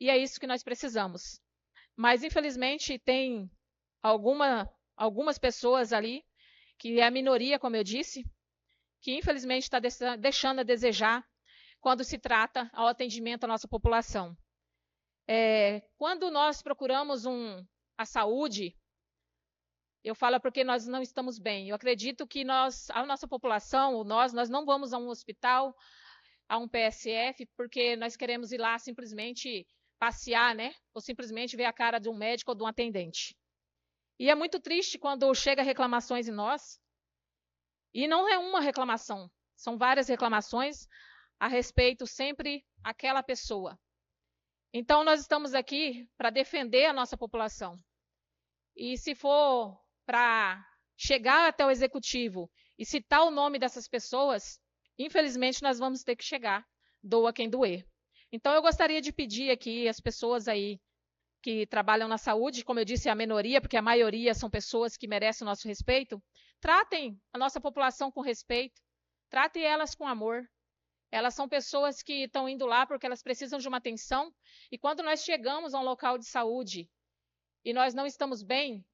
e é isso que nós precisamos. Mas, infelizmente, tem algumas pessoas ali, que é a minoria, como eu disse, que infelizmente está deixando a desejar quando se trata ao atendimento à nossa população. Quando nós procuramos a saúde, eu falo porque nós não estamos bem. Eu acredito que a nossa população, nós não vamos a um hospital, a um PSF, porque nós queremos ir lá simplesmente passear, né? Ou simplesmente ver a cara de um médico ou de um atendente. E é muito triste quando chega reclamações em nós, e não é uma reclamação, são várias reclamações a respeito sempre àquela pessoa. Então, nós estamos aqui para defender a nossa população. E se for para chegar até o executivo e citar o nome dessas pessoas, infelizmente nós vamos ter que chegar, doa quem doer. Então, eu gostaria de pedir aqui às pessoas aí que trabalham na saúde, como eu disse, a minoria, porque a maioria são pessoas que merecem o nosso respeito, tratem a nossa população com respeito, tratem elas com amor. Elas são pessoas que estão indo lá porque elas precisam de uma atenção, e quando nós chegamos a um local de saúde e nós não estamos bem,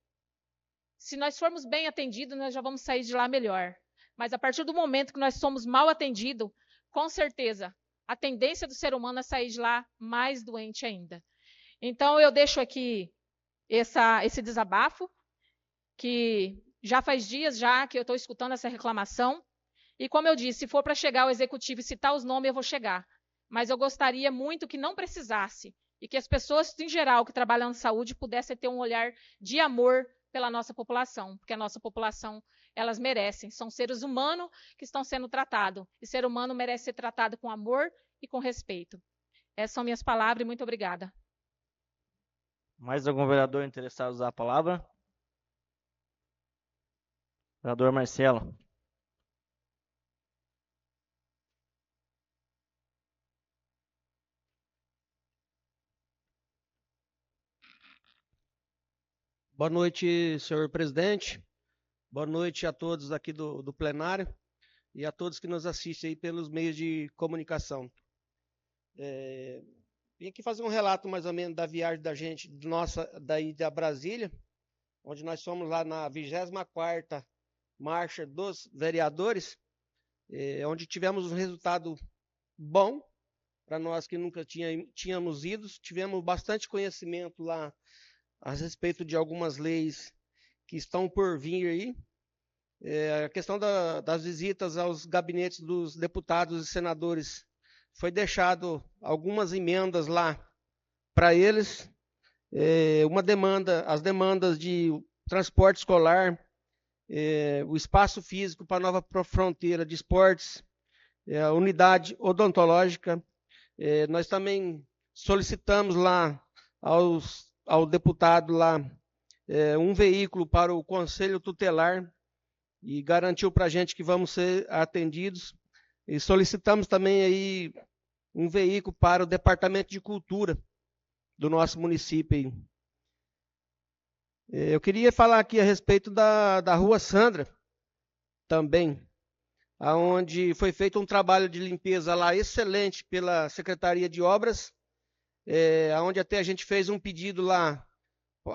se nós formos bem atendidos, nós já vamos sair de lá melhor. Mas a partir do momento que nós somos mal atendidos, com certeza, a tendência do ser humano é sair de lá mais doente ainda. Então, eu deixo aqui esse desabafo, que já faz dias já que eu estou escutando essa reclamação. E como eu disse, se for para chegar ao executivo e citar os nomes, eu vou chegar. Mas eu gostaria muito que não precisasse e que as pessoas, em geral, que trabalham na saúde, pudessem ter um olhar de amor pela nossa população, porque a nossa população, elas merecem. São seres humanos que estão sendo tratados. E ser humano merece ser tratado com amor e com respeito. Essas são minhas palavras e muito obrigada. Mais algum vereador interessado em usar a palavra? Vereador Marcelo. Boa noite, senhor presidente. Boa noite a todos aqui do plenário e a todos que nos assistem aí pelos meios de comunicação. Vim aqui fazer um relato mais ou menos da viagem da gente, daí da Brasília, onde nós fomos lá na 24ª Marcha dos Vereadores, onde tivemos um resultado bom para nós que nunca tínhamos ido. Tivemos bastante conhecimento lá a respeito de algumas leis que estão por vir aí. A questão das visitas aos gabinetes dos deputados e senadores, foi deixado algumas emendas lá para eles. As demandas de transporte escolar, o espaço físico para a nova fronteira de esportes, a unidade odontológica. Nós também solicitamos lá ao deputado lá um veículo para o Conselho Tutelar e garantiu para a gente que vamos ser atendidos. E solicitamos também aí um veículo para o Departamento de Cultura do nosso município. Eu queria falar aqui a respeito da Rua Sandra, também, onde foi feito um trabalho de limpeza lá excelente pela Secretaria de Obras, onde até a gente fez um pedido lá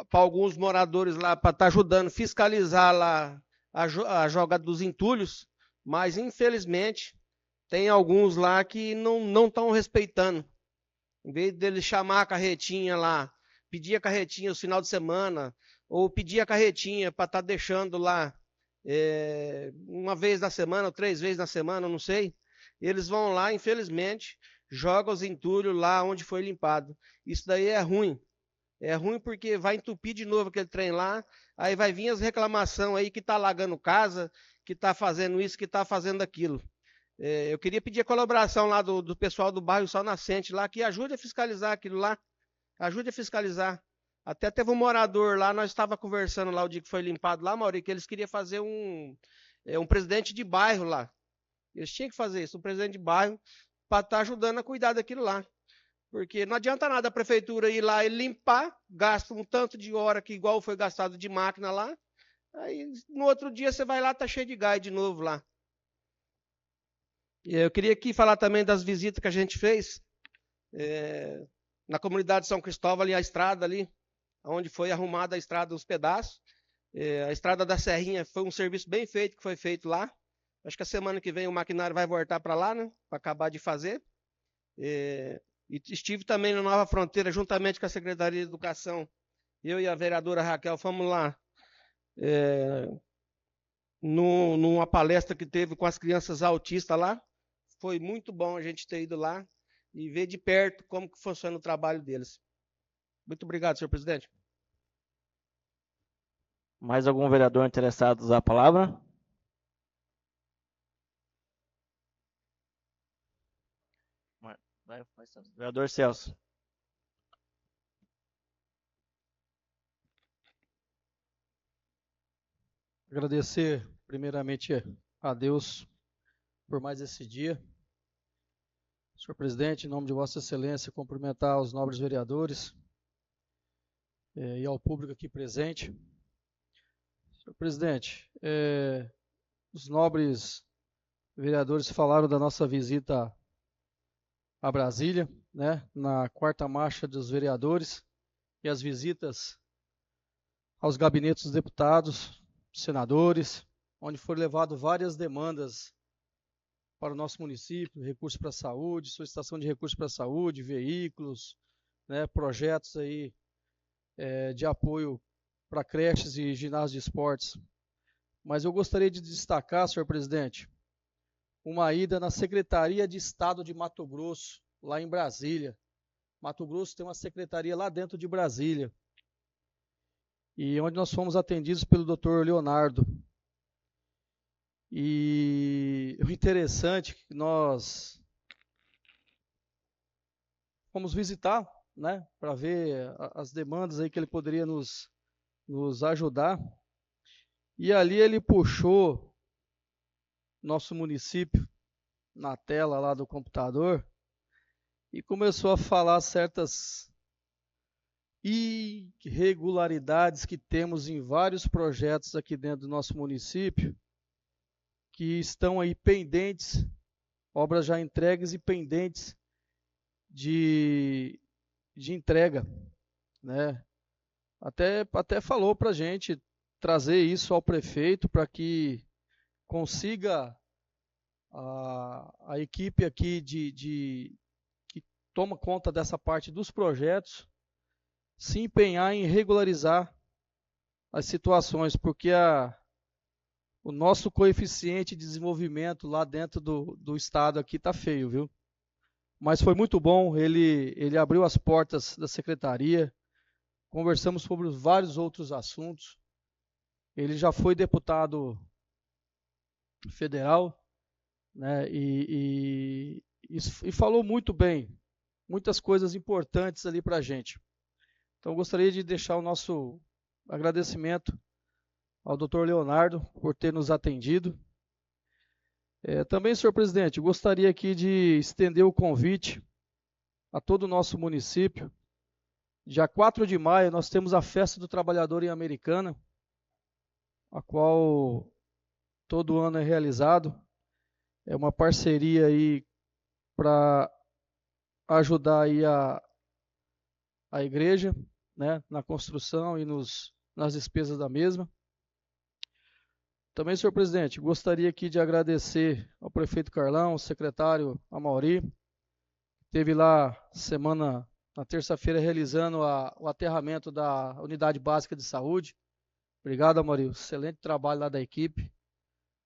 para alguns moradores lá para estar ajudando a fiscalizar lá a jogada dos entulhos, mas infelizmente tem alguns lá que não estão respeitando. Em vez deles chamar a carretinha lá, pedir a carretinha no final de semana, ou pedir a carretinha para estar deixando lá uma vez na semana, ou 3 vezes na semana, não sei, eles vão lá, infelizmente, jogam os entulhos lá onde foi limpado. Isso daí é ruim. É ruim porque vai entupir de novo aquele trem lá, aí vai vir as reclamações aí que está alagando casa, que está fazendo isso, que está fazendo aquilo. Eu queria pedir a colaboração lá do pessoal do bairro Sol Nascente lá, que ajude a fiscalizar aquilo lá. Ajude a fiscalizar. Até teve um morador lá, nós estávamos conversando lá o dia que foi limpado lá, Maurício, que eles queriam fazer um presidente de bairro lá. Eles tinham que fazer isso, um presidente de bairro, para estar ajudando a cuidar daquilo lá. Porque não adianta nada a prefeitura ir lá e limpar, gasta um tanto de hora que igual foi gastado de máquina lá, aí no outro dia você vai lá, tá cheio de gás de novo lá. Eu queria aqui falar também das visitas que a gente fez na comunidade de São Cristóvão, ali a estrada ali, onde foi arrumada a estrada dos pedaços. A estrada da Serrinha foi um serviço bem feito que foi feito lá. Acho que a semana que vem o maquinário vai voltar para lá, né, para acabar de fazer. E estive também na Nova Fronteira, juntamente com a Secretaria de Educação. Eu e a vereadora Raquel fomos lá numa palestra que teve com as crianças autistas lá. Foi muito bom a gente ter ido lá e ver de perto como que funciona o trabalho deles. Muito obrigado, senhor presidente. Mais algum vereador interessado em usar a palavra? Vereador Celso. Agradecer primeiramente a Deus por mais esse dia. Senhor presidente, em nome de Vossa Excelência, cumprimentar os nobres vereadores e ao público aqui presente. Senhor presidente, os nobres vereadores falaram da nossa visita a Brasília, né, na 4ª Marcha dos Vereadores, e as visitas aos gabinetes dos deputados, senadores, onde foram levadas várias demandas para o nosso município, recursos para a saúde, solicitação de recursos para a saúde, veículos, né, projetos aí de apoio para creches e ginásios de esportes. Mas eu gostaria de destacar, senhor presidente, uma ida na Secretaria de Estado de Mato Grosso, lá em Brasília. Mato Grosso tem uma secretaria lá dentro de Brasília, e onde nós fomos atendidos pelo Dr. Leonardo. E o interessante é que nós fomos visitar, né, para ver as demandas aí que ele poderia nos ajudar. E ali ele puxou nosso município na tela lá do computador e começou a falar certas irregularidades que temos em vários projetos aqui dentro do nosso município, que estão aí pendentes, obras já entregues e pendentes de entrega, né? Até falou para a gente trazer isso ao prefeito para que consiga a equipe aqui que toma conta dessa parte dos projetos se empenhar em regularizar as situações, porque o nosso coeficiente de desenvolvimento lá dentro do estado aqui tá feio, viu? Mas foi muito bom, ele abriu as portas da secretaria, conversamos sobre vários outros assuntos. Ele já foi deputado federal, né, e falou muito bem, muitas coisas importantes ali para a gente. Então, gostaria de deixar o nosso agradecimento ao Dr. Leonardo por ter nos atendido. Também, senhor presidente, gostaria aqui de estender o convite a todo o nosso município. Dia 4 de maio, nós temos a Festa do Trabalhador em Americana, a qual todo ano é realizado. É uma parceria aí para ajudar aí a igreja, né, na construção e nas despesas da mesma. Também, senhor presidente, gostaria aqui de agradecer ao prefeito Carlão, ao secretário Amauri, que esteve lá na terça-feira, realizando o aterramento da Unidade Básica de Saúde. Obrigado, Amauri, excelente trabalho lá da equipe.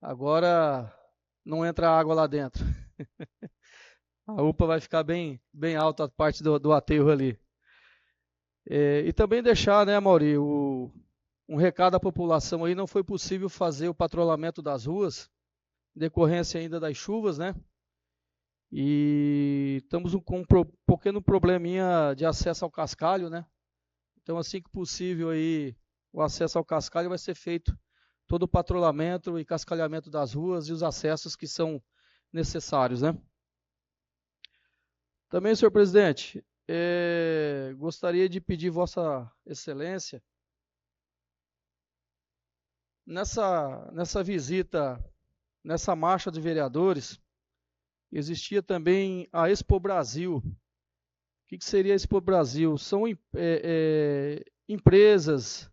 Agora não entra água lá dentro. A UPA vai ficar bem alta a parte do aterro ali. E também deixar, né, Amauri, um recado à população aí, não foi possível fazer o patrulhamento das ruas, em decorrência ainda das chuvas, né? E estamos com um pequeno probleminha de acesso ao cascalho, né? Então, assim que possível aí, o acesso ao cascalho vai ser feito todo o patrulhamento e cascalhamento das ruas e os acessos que são necessários, né? Também, senhor presidente, gostaria de pedir Vossa Excelência, nessa visita, nessa marcha de vereadores, existia também a Expo Brasil. O que seria a Expo Brasil? São empresas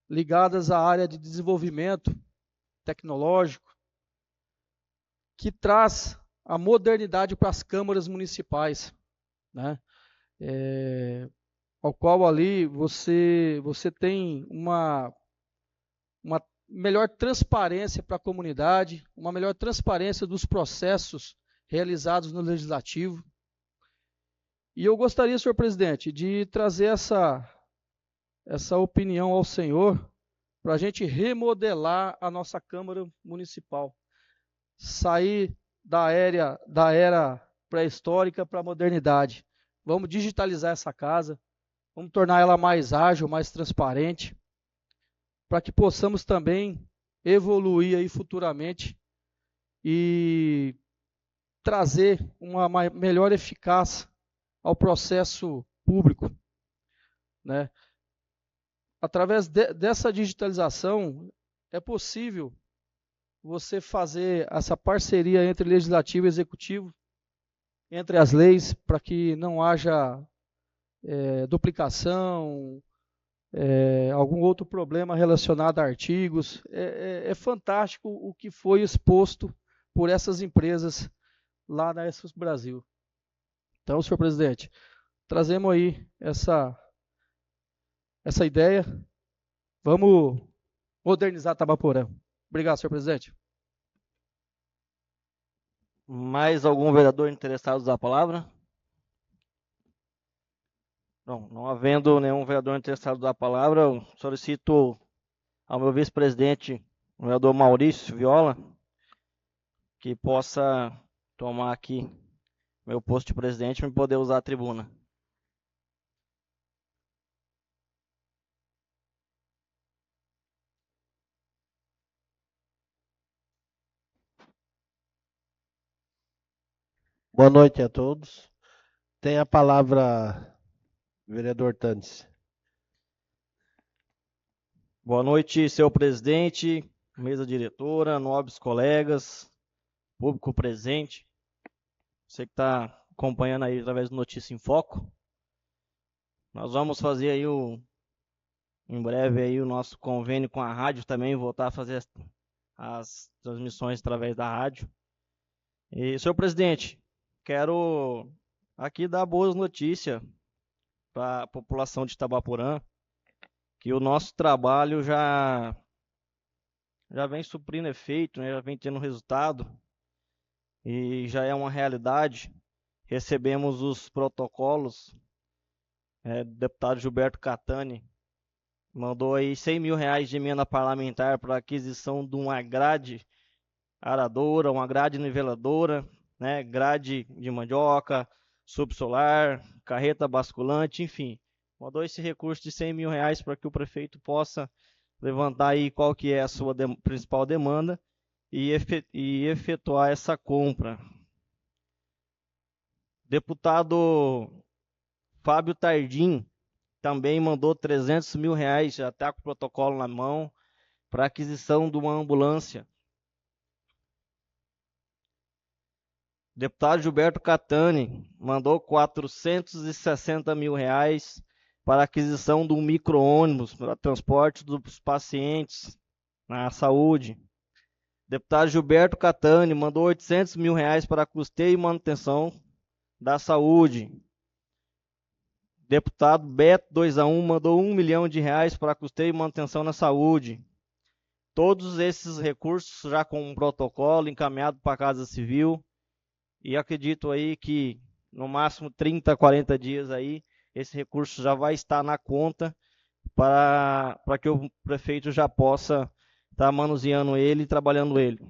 ligadas à área de desenvolvimento tecnológico, que traz a modernidade para as câmaras municipais, né? Ao qual ali você tem uma melhor transparência para a comunidade, uma melhor transparência dos processos realizados no Legislativo. E eu gostaria, senhor presidente, de trazer essa opinião ao senhor para a gente remodelar a nossa Câmara Municipal. Sair da era pré-histórica para a modernidade. Vamos digitalizar essa casa, vamos tornar ela mais ágil, mais transparente, para que possamos também evoluir aí futuramente e trazer uma melhor eficácia ao processo público, né? Através dessa digitalização, é possível você fazer essa parceria entre legislativo e executivo, entre as leis, para que não haja duplicação, algum outro problema relacionado a artigos. É fantástico o que foi exposto por essas empresas lá na Expo Brasil. Então, senhor presidente, trazemos aí essa ideia. Vamos modernizar Tabaporã. Obrigado, senhor presidente. Mais algum vereador interessado em usar a palavra? Não havendo nenhum vereador interessado em usar a palavra, eu solicito ao meu vice-presidente, o vereador Maurício Viola, que possa tomar aqui meu posto de presidente para poder usar a tribuna. Boa noite a todos. Tem a palavra o vereador Tandes. Boa noite, senhor presidente, mesa diretora, nobres colegas, público presente. Você que está acompanhando aí através do Notícia em Foco. Nós vamos fazer aí em breve aí o nosso convênio com a rádio também, voltar a fazer as transmissões através da rádio. E, senhor presidente, quero aqui dar boas notícias para a população de Tabaporã, que o nosso trabalho já já vem suprindo efeito, né? Já vem tendo resultado e já é uma realidade. Recebemos os protocolos, o deputado Gilberto Catani mandou aí R$100 mil de emenda parlamentar para aquisição de uma grade aradora, uma grade niveladora, né? Grade de mandioca, subsolar, carreta basculante, enfim. Mandou esse recurso de R$100 mil para que o prefeito possa levantar aí qual que é a sua principal demanda e efetuar essa compra. Deputado Fábio Tardim também mandou R$300 mil, já está com o protocolo na mão, para aquisição de uma ambulância. Deputado Gilberto Catani mandou R$460 mil para aquisição de um micro-ônibus para transporte dos pacientes na saúde. Deputado Gilberto Catani mandou R$800 mil para custeio e manutenção da saúde. Deputado Beto 2A1 mandou R$1 milhão para custeio e manutenção na saúde. Todos esses recursos já com um protocolo encaminhado para a Casa Civil. E acredito aí que no máximo 30, 40 dias aí, esse recurso já vai estar na conta para que o prefeito já possa estar manuseando ele e trabalhando ele.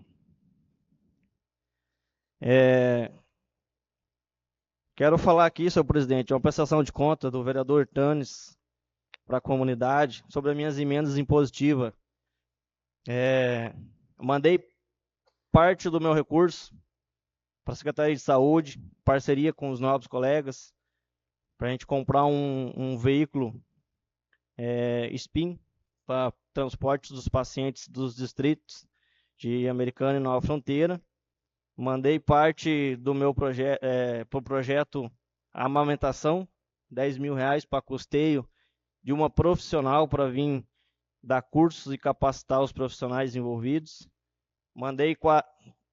Quero falar aqui, senhor presidente, uma prestação de conta do vereador Tanes para a comunidade sobre as minhas emendas impositivas. Mandei parte do meu recurso para a Secretaria de Saúde, parceria com os novos colegas, para a gente comprar um veículo SPIN para transporte dos pacientes dos distritos de Americana e Nova Fronteira. Mandei parte do meu projeto para o projeto Amamentação, R$10 mil para custeio de uma profissional para vir dar cursos e capacitar os profissionais envolvidos. Mandei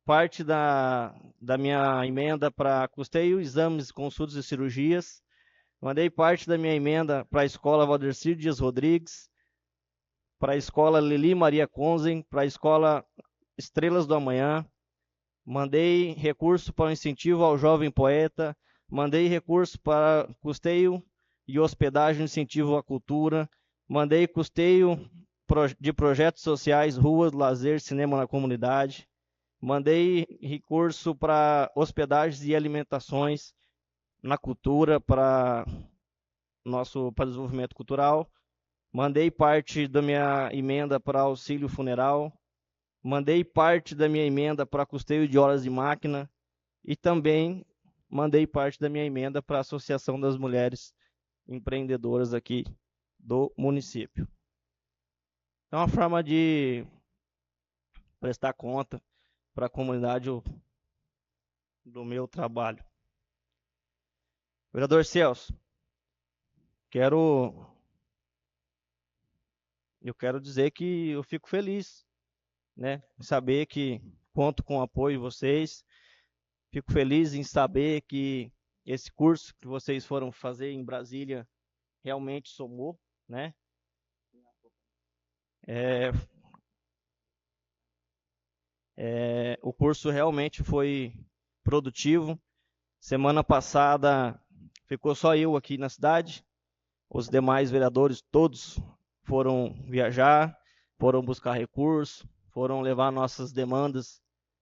parte da minha emenda para custeio, exames, consultas e cirurgias. Mandei parte da minha emenda para a escola Valdecir Dias Rodrigues, para a escola Lili Maria Conzen, para a escola Estrelas do Amanhã. Mandei recurso para o incentivo ao jovem poeta. Mandei recurso para custeio e hospedagem, incentivo à cultura. Mandei custeio de projetos sociais, ruas, lazer, cinema na comunidade. Mandei recurso para hospedagens e alimentações na cultura para desenvolvimento cultural. Mandei parte da minha emenda para auxílio funeral. Mandei parte da minha emenda para custeio de horas de máquina. E também mandei parte da minha emenda para a Associação das Mulheres Empreendedoras aqui do município. É uma forma de prestar conta para a comunidade do meu trabalho. Vereador Celso, eu quero dizer que eu fico feliz, né, em saber que conto com o apoio de vocês. Fico feliz em saber que esse curso que vocês foram fazer em Brasília realmente somou, né? O curso realmente foi produtivo. Semana passada ficou só eu aqui na cidade. Os demais vereadores todos foram viajar, foram buscar recursos, foram levar nossas demandas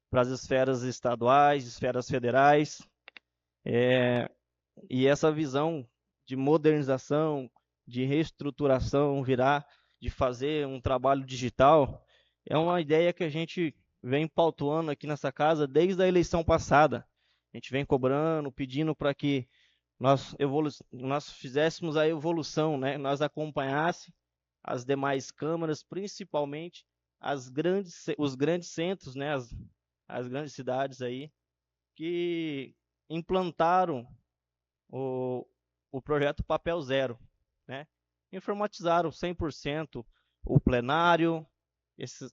para as esferas estaduais, esferas federais. E essa visão de modernização, de reestruturação, de fazer um trabalho digital, é uma ideia que a gente vem pautuando aqui nessa casa desde a eleição passada. A gente vem cobrando, pedindo para que nós fizéssemos a evolução, né? Nós acompanhássemos as demais câmaras, principalmente os grandes centros, né? As grandes cidades aí, que implantaram o projeto Papel Zero, né? Informatizaram 100% o plenário.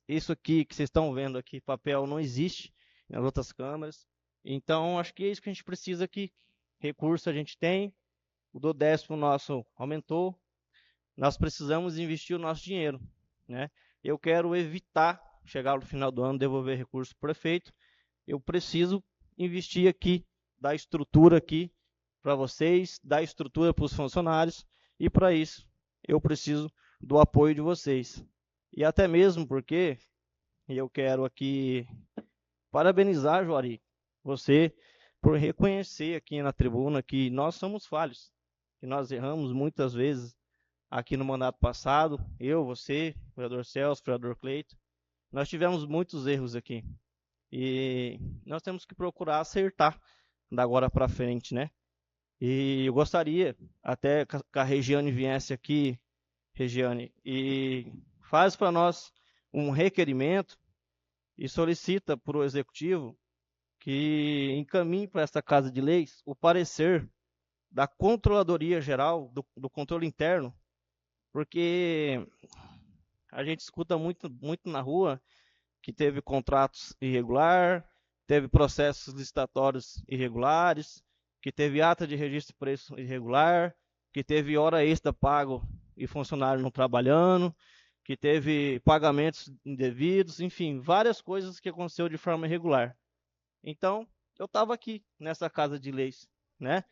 Isso aqui que vocês estão vendo aqui, papel, não existe nas outras câmaras. Então, acho que é isso que a gente precisa aqui. Recurso a gente tem, o do 10º nosso aumentou. Nós precisamos investir o nosso dinheiro, né? Eu quero evitar chegar no final do ano, devolver recurso para o prefeito, eu preciso investir aqui, dar estrutura aqui para vocês, dar estrutura para os funcionários, e para isso eu preciso do apoio de vocês. E até mesmo porque eu quero aqui parabenizar, Juari, você por reconhecer aqui na tribuna que nós somos falhos, que nós erramos muitas vezes aqui no mandato passado, eu, você, o vereador Celso, o vereador Cleito, nós tivemos muitos erros aqui. E nós temos que procurar acertar da agora para frente, né? E eu gostaria até que a Regiane viesse aqui, Regiane, e faz para nós um requerimento e solicita para o Executivo que encaminhe para esta Casa de Leis o parecer da Controladoria Geral, do controle interno, porque a gente escuta muito na rua que teve contratos irregulares, teve processos licitatórios irregulares, que teve ata de registro de preço irregular, que teve hora extra pago e funcionário não trabalhando, que teve pagamentos indevidos, enfim, várias coisas que aconteceu de forma irregular. Então, eu estava aqui nessa Casa de Leis, né?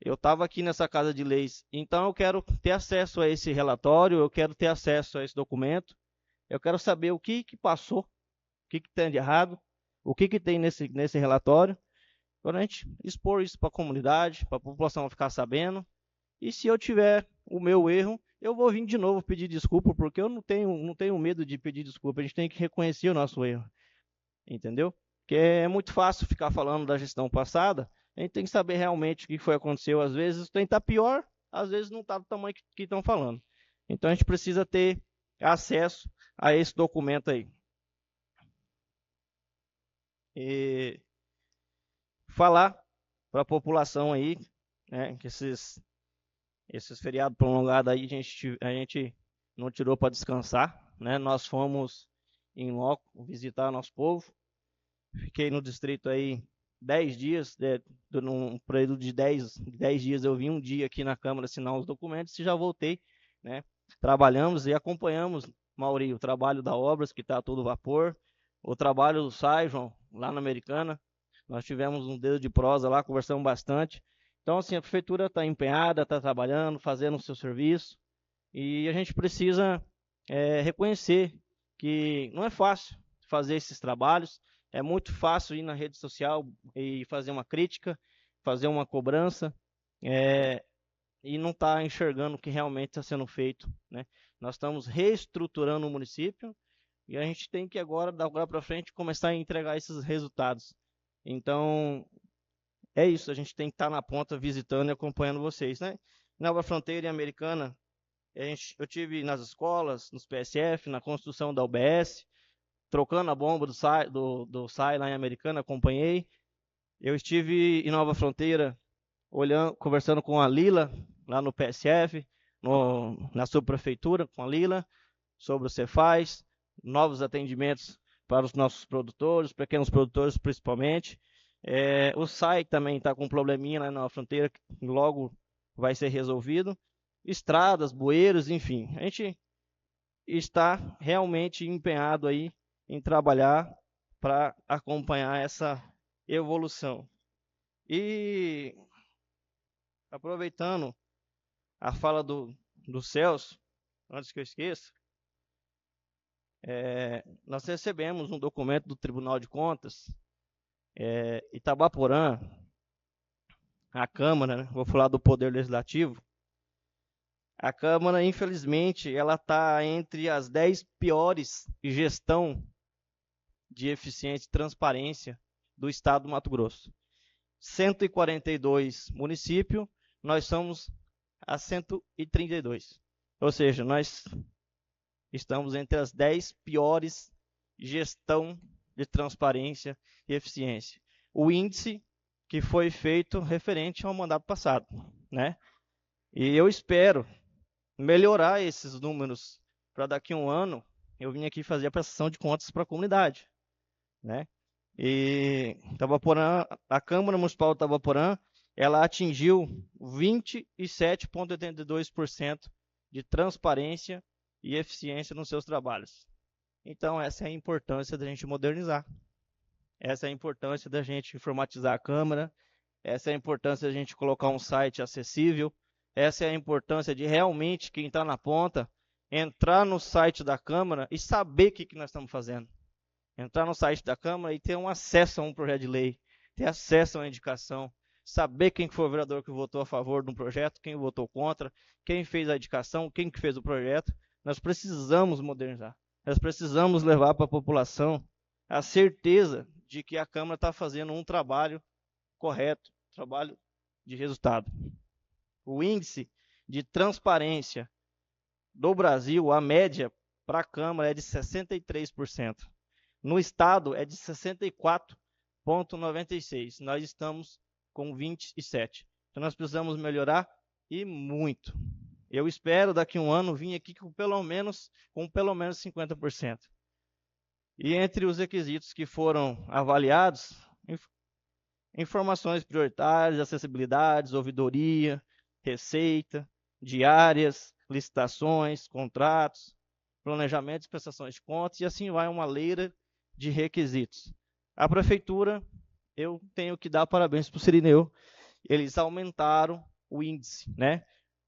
Eu estava aqui nessa Casa de Leis, então eu quero ter acesso a esse relatório, eu quero ter acesso a esse documento, eu quero saber o que passou, o que tem de errado, o que tem nesse relatório, para a gente expor isso para a comunidade, para a população ficar sabendo. E se eu tiver o meu erro, eu vou vir de novo pedir desculpa, porque eu não tenho medo de pedir desculpa, a gente tem que reconhecer o nosso erro, entendeu? Porque é muito fácil ficar falando da gestão passada, a gente tem que saber realmente o que foi aconteceu. Às vezes tem que estar pior, às vezes não está do tamanho que estão falando. Então a gente precisa ter acesso a esse documento aí. E falar para a população aí, né, que esses feriados prolongados aí a gente não tirou para descansar, né? Nós fomos em loco visitar nosso povo. Fiquei no distrito aí 10 dias, num período de 10 dias eu vim um dia aqui na Câmara assinar os documentos e já voltei, né? Trabalhamos e acompanhamos, Mauri, o trabalho da Obras, que está a todo vapor, o trabalho do Sai, João, lá na Americana. Nós tivemos um dedo de prosa lá, conversamos bastante. Então, assim, a prefeitura está empenhada, está trabalhando, fazendo o seu serviço, e a gente precisa reconhecer que não é fácil fazer esses trabalhos. É muito fácil ir na rede social e fazer uma crítica, fazer uma cobrança, e não estar enxergando o que realmente está sendo feito, né? Nós estamos reestruturando o município e a gente tem que agora, da agora para frente, começar a entregar esses resultados. Então, é isso, a gente tem que estar na ponta visitando e acompanhando vocês, né? Nova Fronteira e Americana, eu tive nas escolas, nos PSF, na construção da UBS, trocando a bomba do SAI lá em Americana, acompanhei. Eu estive em Nova Fronteira, conversando com a Lila, lá no PSF, na subprefeitura, com a Lila, sobre o Cefaz, novos atendimentos para os nossos produtores, pequenos produtores principalmente. O SAI também está com um probleminha lá na Nova Fronteira, que logo vai ser resolvido. Estradas, bueiros, enfim. A gente está realmente empenhado aí em trabalhar para acompanhar essa evolução. E aproveitando a fala do Celso, antes que eu esqueça, nós recebemos um documento do Tribunal de Contas, Itabaporã, a Câmara, né? Vou falar do Poder Legislativo. A Câmara, infelizmente, ela está entre as 10 piores gestão de eficiência e transparência do estado do Mato Grosso. 142 municípios, nós somos a 132. Ou seja, nós estamos entre as 10 piores gestão de transparência e eficiência. O índice que foi feito referente ao mandato passado, né? E eu espero melhorar esses números para daqui a um ano eu vim aqui fazer a prestação de contas para a comunidade, né? E Itabaporã, a Câmara Municipal de Itabaporã, ela atingiu 27,82% de transparência e eficiência nos seus trabalhos. Então, essa é a importância da gente modernizar. Essa é a importância da gente informatizar a Câmara. Essa é a importância da gente colocar um site acessível. Essa é a importância de realmente quem está na ponta entrar no site da Câmara e saber o que nós estamos fazendo. Entrar no site da Câmara e ter um acesso a um projeto de lei, ter acesso a uma indicação, saber quem foi o vereador que votou a favor de um projeto, quem votou contra, quem fez a indicação, quem que fez o projeto. Nós precisamos modernizar. Nós precisamos levar para a população a certeza de que a Câmara está fazendo um trabalho correto, trabalho de resultado. O índice de transparência do Brasil, a média para a Câmara é de 63%. No Estado é de 64,96%. Nós estamos com 27%. Então nós precisamos melhorar e muito. Eu espero daqui a um ano vir aqui com pelo menos 50%. E entre os requisitos que foram avaliados, informações prioritárias, acessibilidade, ouvidoria, receita, diárias, licitações, contratos, planejamentos, prestações de contas, e assim vai uma leira de requisitos. A prefeitura, eu tenho que dar parabéns para o Cirineu, eles aumentaram o índice, né?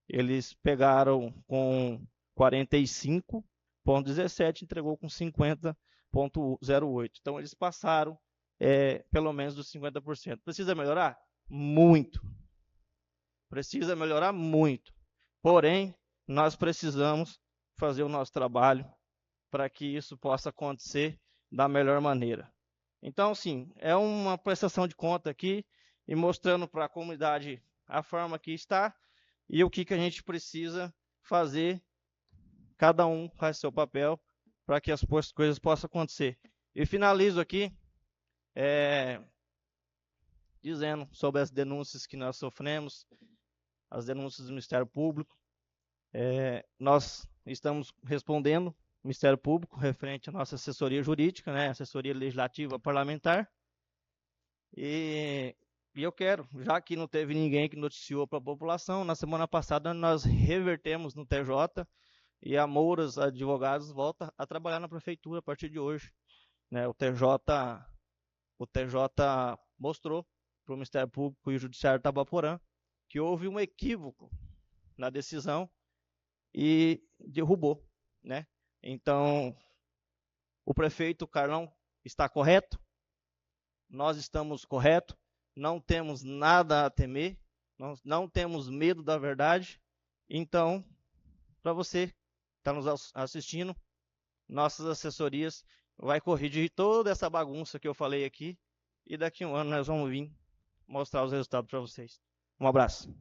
Eles pegaram com 45,17, entregou com 50,08. Então, eles passaram pelo menos dos 50%. Precisa melhorar? Muito. Precisa melhorar muito. Porém, nós precisamos fazer o nosso trabalho para que isso possa acontecer da melhor maneira. Então, sim, é uma prestação de conta aqui e mostrando para a comunidade a forma que está e o que a gente precisa fazer. Cada um faz seu papel para que as coisas possam acontecer. E finalizo aqui dizendo sobre as denúncias que nós sofremos, as denúncias do Ministério Público. Nós estamos respondendo o Ministério Público referente à nossa assessoria jurídica, né, assessoria legislativa parlamentar. E eu quero, já que não teve ninguém que noticiou para a população, na semana passada nós revertemos no TJ e a Mouras Advogados volta a trabalhar na prefeitura a partir de hoje. Né, o TJ mostrou para o Ministério Público e o Judiciário de Tabaporã que houve um equívoco na decisão e derrubou, né? Então, o prefeito Carlão está correto, nós estamos corretos, não temos nada a temer, nós não temos medo da verdade. Então, para você que está nos assistindo, nossas assessorias vai corrigir toda essa bagunça que eu falei aqui e daqui a um ano nós vamos vir mostrar os resultados para vocês. Um abraço.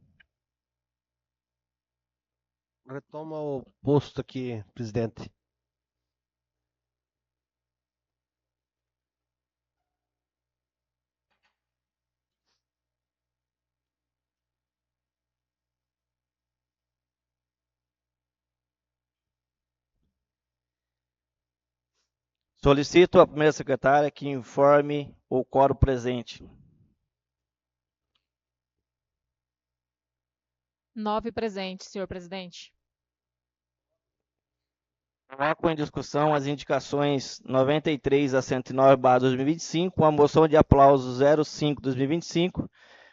Retoma o posto aqui, presidente. Solicito à primeira secretária que informe o quórum presente. 9 presentes, senhor presidente. Coloco em discussão as indicações 93 a 109/2025, a moção de aplauso 05/2025,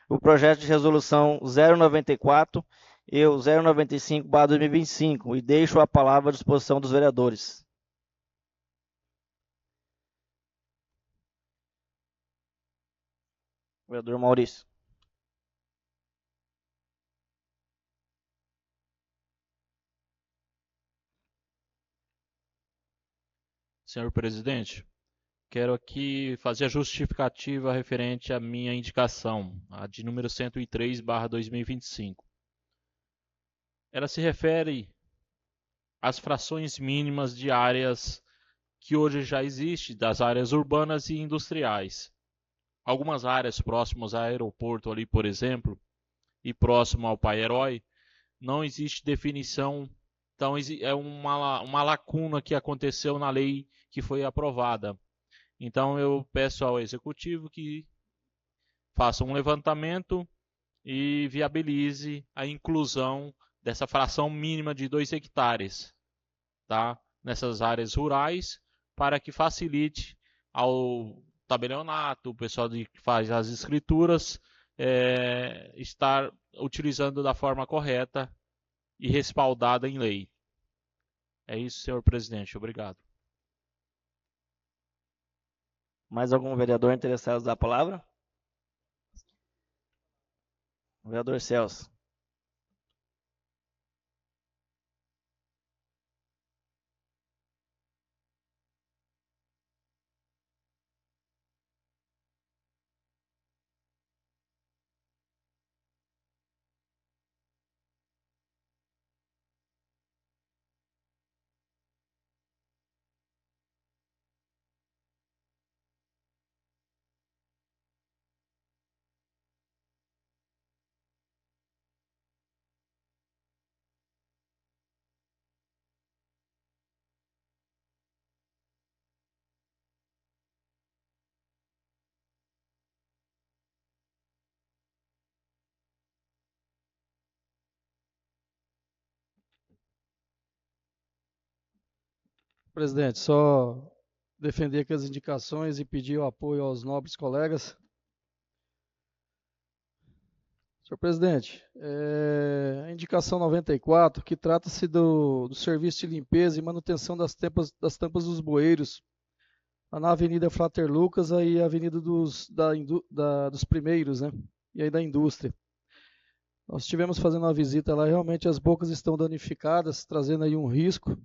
o projeto de resolução 094 e o 095/2025, e deixo a palavra à disposição dos vereadores. Vereador Maurício. Senhor presidente, quero aqui fazer a justificativa referente à minha indicação, a de número 103/2025. Ela se refere às frações mínimas de áreas que hoje já existem, das áreas urbanas e industriais. Algumas áreas próximas ao aeroporto ali, por exemplo, e próximo ao Pai Herói, não existe definição. Então é uma lacuna que aconteceu na lei que foi aprovada. Então eu peço ao Executivo que faça um levantamento e viabilize a inclusão dessa fração mínima de 2 hectares, tá? Nessas áreas rurais para que facilite ao tabelionato, o pessoal que faz as escrituras, estar utilizando da forma correta e respaldada em lei. É isso, senhor presidente. Obrigado. Mais algum vereador interessado em usar a palavra? Vereador Celso. Presidente, só defender aqui as indicações e pedir o apoio aos nobres colegas. Senhor presidente, a indicação 94, que trata-se do serviço de limpeza e manutenção das tampas dos bueiros, lá na Avenida Frater Lucas e a Avenida dos Primeiros, né? E aí da indústria. Nós estivemos fazendo uma visita lá, realmente as bocas estão danificadas, trazendo aí um risco.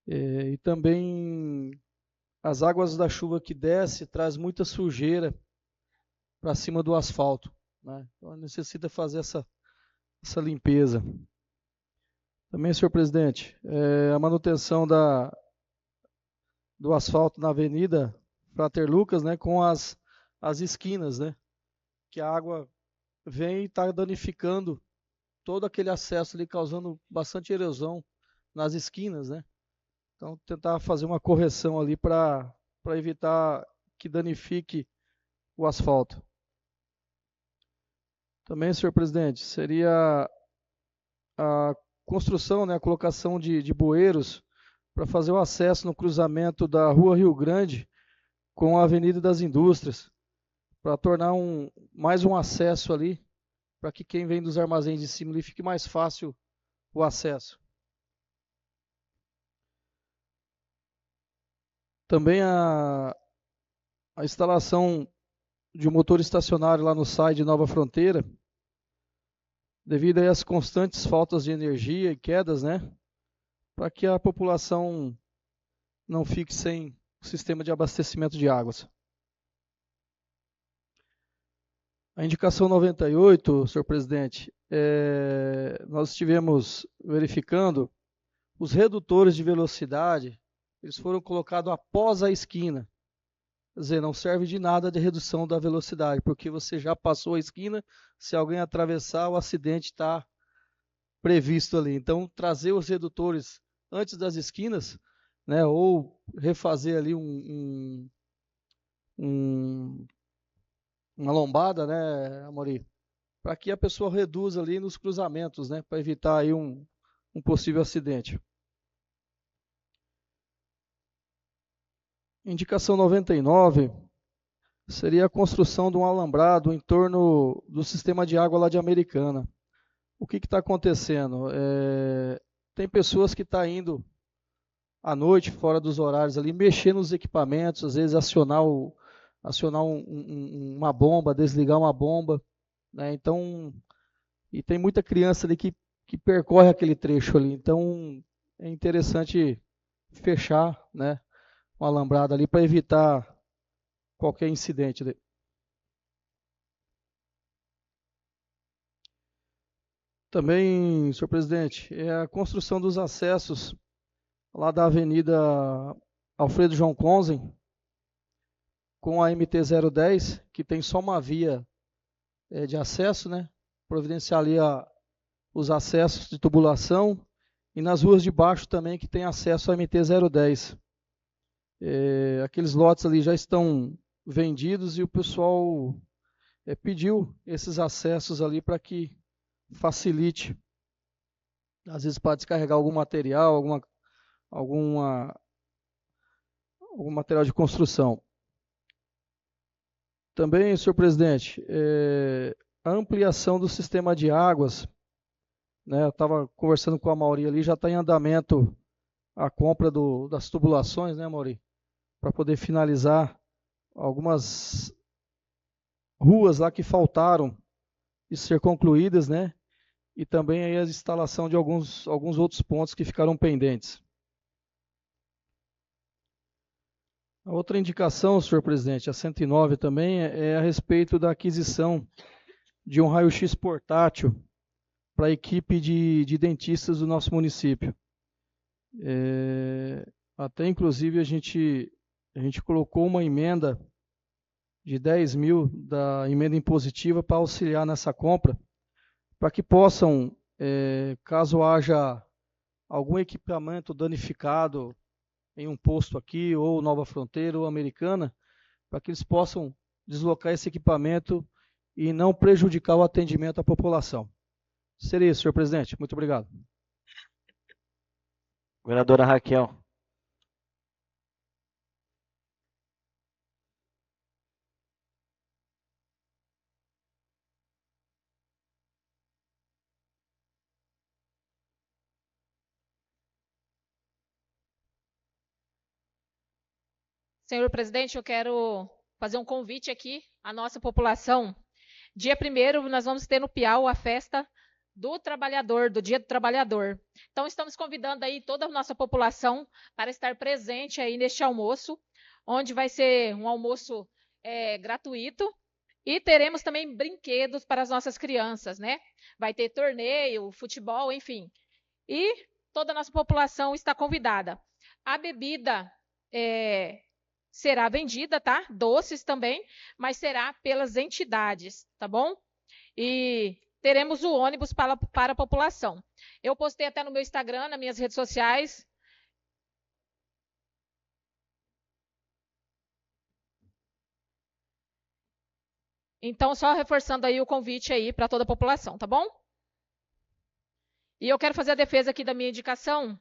E também as águas da chuva que desce traz muita sujeira para cima do asfalto, né? Então necessita fazer essa limpeza. Também, senhor presidente, a manutenção do asfalto na Avenida Frater Lucas, né, com as esquinas, né, que a água vem e está danificando todo aquele acesso ali, causando bastante erosão nas esquinas, né? Então, tentar fazer uma correção ali para evitar que danifique o asfalto. Também, senhor presidente, seria a construção, né, a colocação de bueiros para fazer o acesso no cruzamento da Rua Rio Grande com a Avenida das Indústrias, para tornar mais um acesso ali, para que quem vem dos armazéns de cima ali fique mais fácil o acesso. Também a instalação de um motor estacionário lá no SAI de Nova Fronteira, devido a essas constantes faltas de energia e quedas, né, para que a população não fique sem o sistema de abastecimento de águas. A indicação 98, senhor presidente, nós estivemos verificando os redutores de velocidade, eles foram colocados após a esquina. Quer dizer, não serve de nada de redução da velocidade, porque você já passou a esquina, se alguém atravessar, o acidente está previsto ali. Então, trazer os redutores antes das esquinas, né, ou refazer ali uma lombada, né, Amori, para que a pessoa reduza ali nos cruzamentos, né, para evitar aí um possível acidente. Indicação 99 seria a construção de um alambrado em torno do sistema de água lá de Americana. O que está acontecendo? Tem pessoas que estão indo à noite, fora dos horários ali, mexer nos equipamentos, às vezes acionar uma bomba, desligar uma bomba, né? Então, e tem muita criança ali que percorre aquele trecho ali. Então, é interessante fechar, né, um alambrado ali para evitar qualquer incidente. Também, senhor presidente, a construção dos acessos lá da Avenida Alfredo João Conzen com a MT-010, que tem só uma via de acesso, né? Providenciar ali os acessos de tubulação, e nas ruas de baixo também que tem acesso à MT-010. Aqueles lotes ali já estão vendidos e o pessoal pediu esses acessos ali para que facilite, às vezes para descarregar algum material, alguma algum material de construção. Também, senhor presidente, a ampliação do sistema de águas, né, eu estava conversando com a Mauri ali, já está em andamento a compra das tubulações, né, Mauri? Para poder finalizar algumas ruas lá que faltaram de ser concluídas, né? E também aí a instalação de alguns outros pontos que ficaram pendentes. A outra indicação, senhor presidente, a 109 também, é a respeito da aquisição de um raio-x portátil para a equipe de dentistas do nosso município. Até inclusive a gente colocou uma emenda de 10 mil da emenda impositiva para auxiliar nessa compra, para que possam, caso haja algum equipamento danificado em um posto aqui, ou Nova Fronteira, ou Americana, para que eles possam deslocar esse equipamento e não prejudicar o atendimento à população. Seria isso, senhor presidente. Muito obrigado. Vereadora Raquel. Senhor presidente, eu quero fazer um convite aqui à nossa população. Dia 1º, nós vamos ter no Piau a festa do trabalhador, do Dia do Trabalhador. Então, estamos convidando aí toda a nossa população para estar presente aí neste almoço, onde vai ser um almoço gratuito, e teremos também brinquedos para as nossas crianças, né? Vai ter torneio, futebol, enfim. E toda a nossa população está convidada. A bebida será vendida, tá? Doces também, mas será pelas entidades, tá bom? E teremos o ônibus para a população. Eu postei até no meu Instagram, nas minhas redes sociais. Então, só reforçando aí o convite aí para toda a população, tá bom? E eu quero fazer a defesa aqui da minha indicação,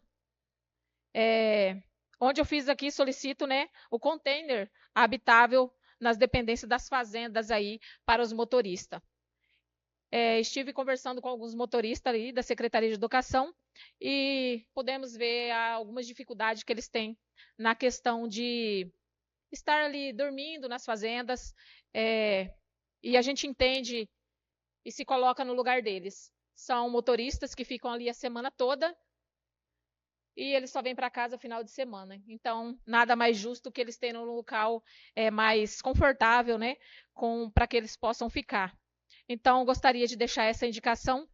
onde eu fiz aqui, solicito, né, o container habitável nas dependências das fazendas aí para os motoristas. Estive conversando com alguns motoristas ali da Secretaria de Educação e podemos ver algumas dificuldades que eles têm na questão de estar ali dormindo nas fazendas, e a gente entende e se coloca no lugar deles. São motoristas que ficam ali a semana toda e eles só vêm para casa final de semana. Então, nada mais justo que eles tenham um local mais confortável, né, para que eles possam ficar. Então, gostaria de deixar essa indicação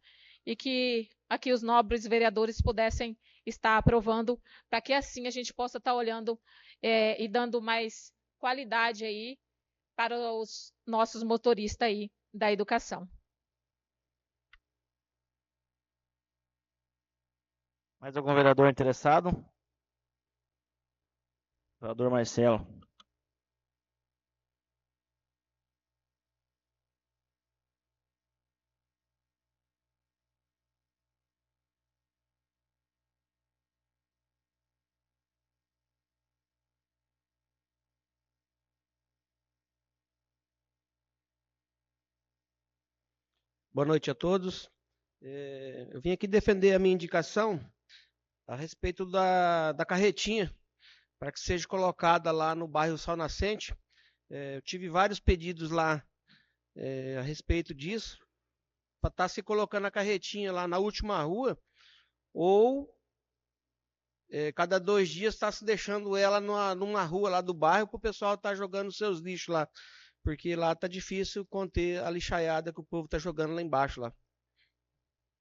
e que aqui os nobres vereadores pudessem estar aprovando, para que assim a gente possa estar olhando e dando mais qualidade aí para os nossos motoristas aí da educação. Mais algum vereador interessado? Vereador Marcelo. Boa noite a todos. Eu vim aqui defender a minha indicação a respeito da carretinha, para que seja colocada lá no bairro Sol Nascente. Eu tive vários pedidos lá a respeito disso, para estar se colocando a carretinha lá na última rua, ou cada 2 dias está se deixando ela numa rua lá do bairro, para o pessoal estar jogando seus lixos lá, porque lá está difícil conter a lixaiada que o povo está jogando lá embaixo lá.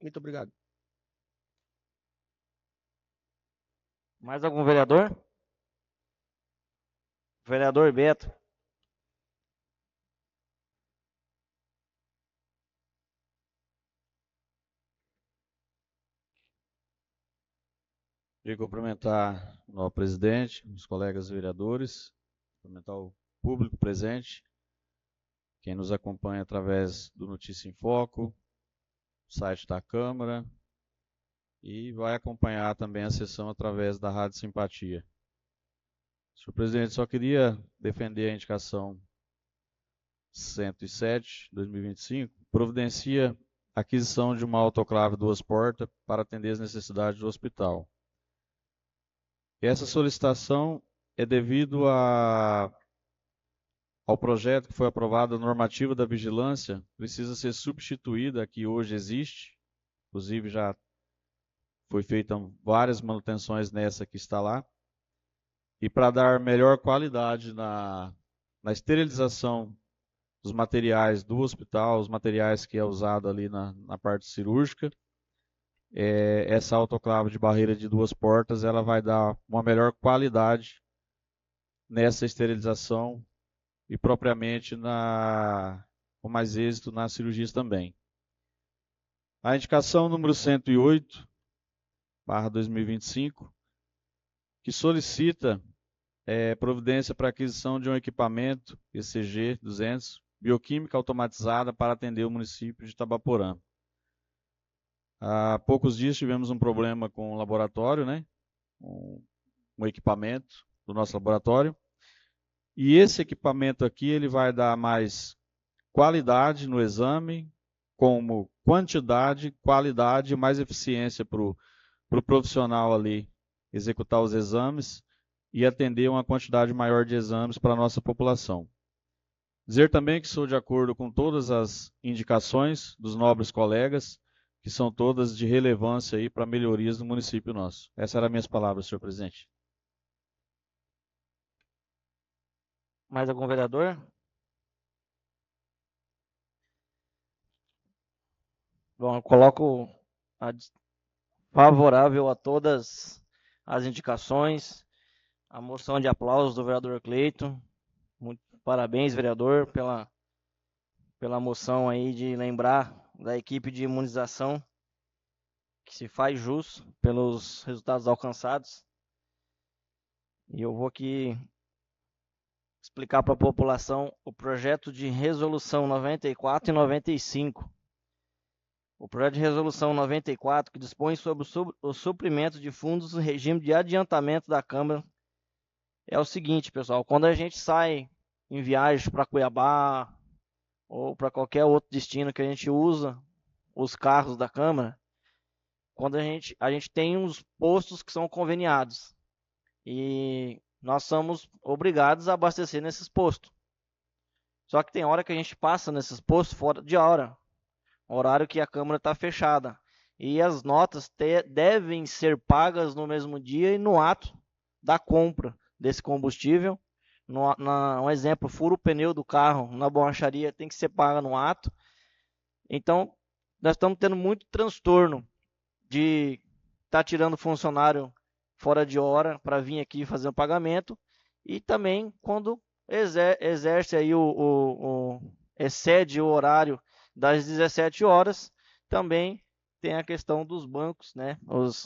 Muito obrigado. Mais algum vereador? Vereador Beto. Queria cumprimentar o novo presidente, os colegas vereadores, cumprimentar o público presente, quem nos acompanha através do Notícia em Foco, site da Câmara, e vai acompanhar também a sessão através da Rádio Simpatia. Senhor presidente, só queria defender a indicação 107, 2025, providencia a aquisição de uma autoclave 2 portas para atender as necessidades do hospital. Essa solicitação é devido ao projeto que foi aprovado, a normativa da vigilância, precisa ser substituída, a que hoje existe, inclusive já foi feita várias manutenções nessa que está lá, e para dar melhor qualidade na esterilização dos materiais do hospital, os materiais que é usado ali na parte cirúrgica, essa autoclave de barreira de 2 portas, ela vai dar uma melhor qualidade nessa esterilização e propriamente com mais êxito nas cirurgias também. A indicação número 108/2025, que solicita providência para aquisição de um equipamento ECG 200, bioquímica automatizada para atender o município de Itabaporã. Há poucos dias tivemos um problema com o laboratório, né? Um equipamento do nosso laboratório. E esse equipamento aqui ele vai dar mais qualidade no exame, como quantidade, qualidade e mais eficiência para o profissional ali executar os exames e atender uma quantidade maior de exames para a nossa população. Dizer também que sou de acordo com todas as indicações dos nobres colegas, que são todas de relevância aí para melhorias do município nosso. Essas eram as minhas palavras, senhor presidente. Mais algum vereador? Bom, eu coloco favorável a todas as indicações, a moção de aplausos do vereador Cleiton. Muito parabéns, vereador, pela moção aí de lembrar da equipe de imunização, que se faz jus pelos resultados alcançados. E eu vou aqui explicar para a população o projeto de resolução 94 e 95. O projeto de resolução 94, que dispõe sobre o suprimento de fundos no regime de adiantamento da Câmara, é o seguinte, pessoal: quando a gente sai em viagem para Cuiabá ou para qualquer outro destino que a gente usa os carros da Câmara, quando a gente tem uns postos que são conveniados e nós somos obrigados a abastecer nesses postos. Só que tem hora que a gente passa nesses postos fora de hora, horário que a Câmara está fechada, e as notas devem ser pagas no mesmo dia e no ato da compra desse combustível. Um exemplo, fura o pneu do carro na borracharia, tem que ser paga no ato. Então, nós estamos tendo muito transtorno de estar tirando funcionário fora de hora para vir aqui fazer o pagamento, e também quando exerce aí excede o horário das 17 horas, também tem a questão dos bancos, né? Os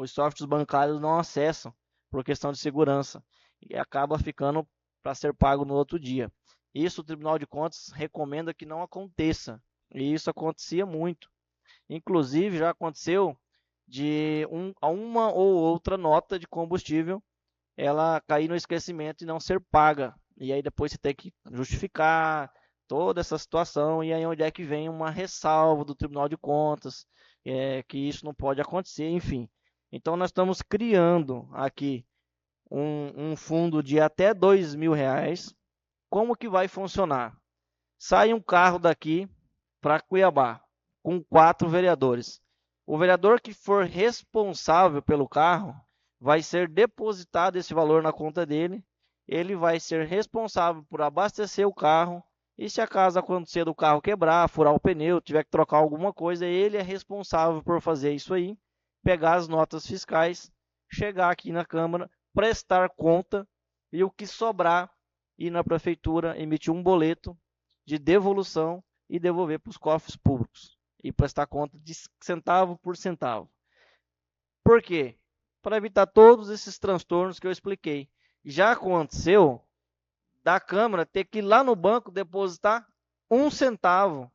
softwares bancários não acessam por questão de segurança e acaba ficando para ser pago no outro dia. Isso o Tribunal de Contas recomenda que não aconteça, e isso acontecia muito. Inclusive já aconteceu de uma ou outra nota de combustível ela cair no esquecimento e não ser paga. E aí depois você tem que justificar toda essa situação, e aí onde é que vem uma ressalva do Tribunal de Contas, que isso não pode acontecer, enfim. Então nós estamos criando aqui um fundo de até R$2.000. Como que vai funcionar? Sai um carro daqui para Cuiabá com 4 vereadores. O vereador que for responsável pelo carro vai ser depositado esse valor na conta dele. Ele vai ser responsável por abastecer o carro, e se acaso acontecer do carro quebrar, furar o pneu, tiver que trocar alguma coisa, ele é responsável por fazer isso aí, pegar as notas fiscais, chegar aqui na Câmara, prestar conta, e o que sobrar, ir na prefeitura, emitir um boleto de devolução e devolver para os cofres públicos, e prestar conta de centavo por centavo. Por quê? Para evitar todos esses transtornos que eu expliquei. Já aconteceu da Câmara ter que ir lá no banco depositar 1 centavo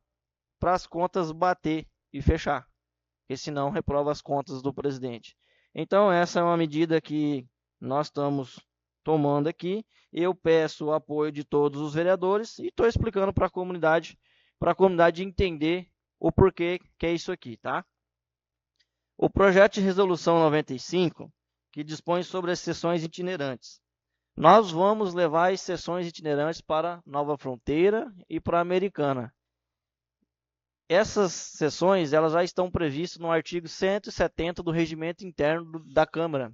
para as contas bater e fechar, porque senão reprova as contas do presidente. Então essa é uma medida que nós estamos tomando aqui. Eu peço o apoio de todos os vereadores e estou explicando para a comunidade entender o porquê que é isso aqui, tá? O projeto de resolução 95, que dispõe sobre as sessões itinerantes. Nós vamos levar as sessões itinerantes para Nova Fronteira e para Americana. Essas sessões elas já estão previstas no artigo 170 do Regimento Interno da Câmara.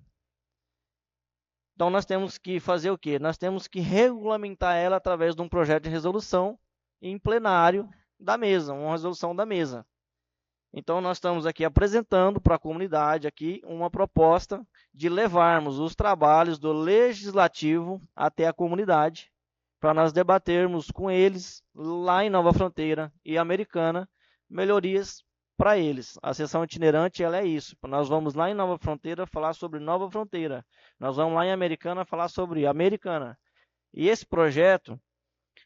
Então nós temos que fazer o quê? Nós temos que regulamentar ela através de um projeto de resolução em plenário da mesa, uma resolução da mesa. Então nós estamos aqui apresentando para a comunidade aqui uma proposta de levarmos os trabalhos do legislativo até a comunidade, para nós debatermos com eles lá em Nova Fronteira e Americana melhorias para eles. A sessão itinerante ela é isso. Nós vamos lá em Nova Fronteira falar sobre Nova Fronteira. Nós vamos lá em Americana falar sobre Americana. E esse projeto,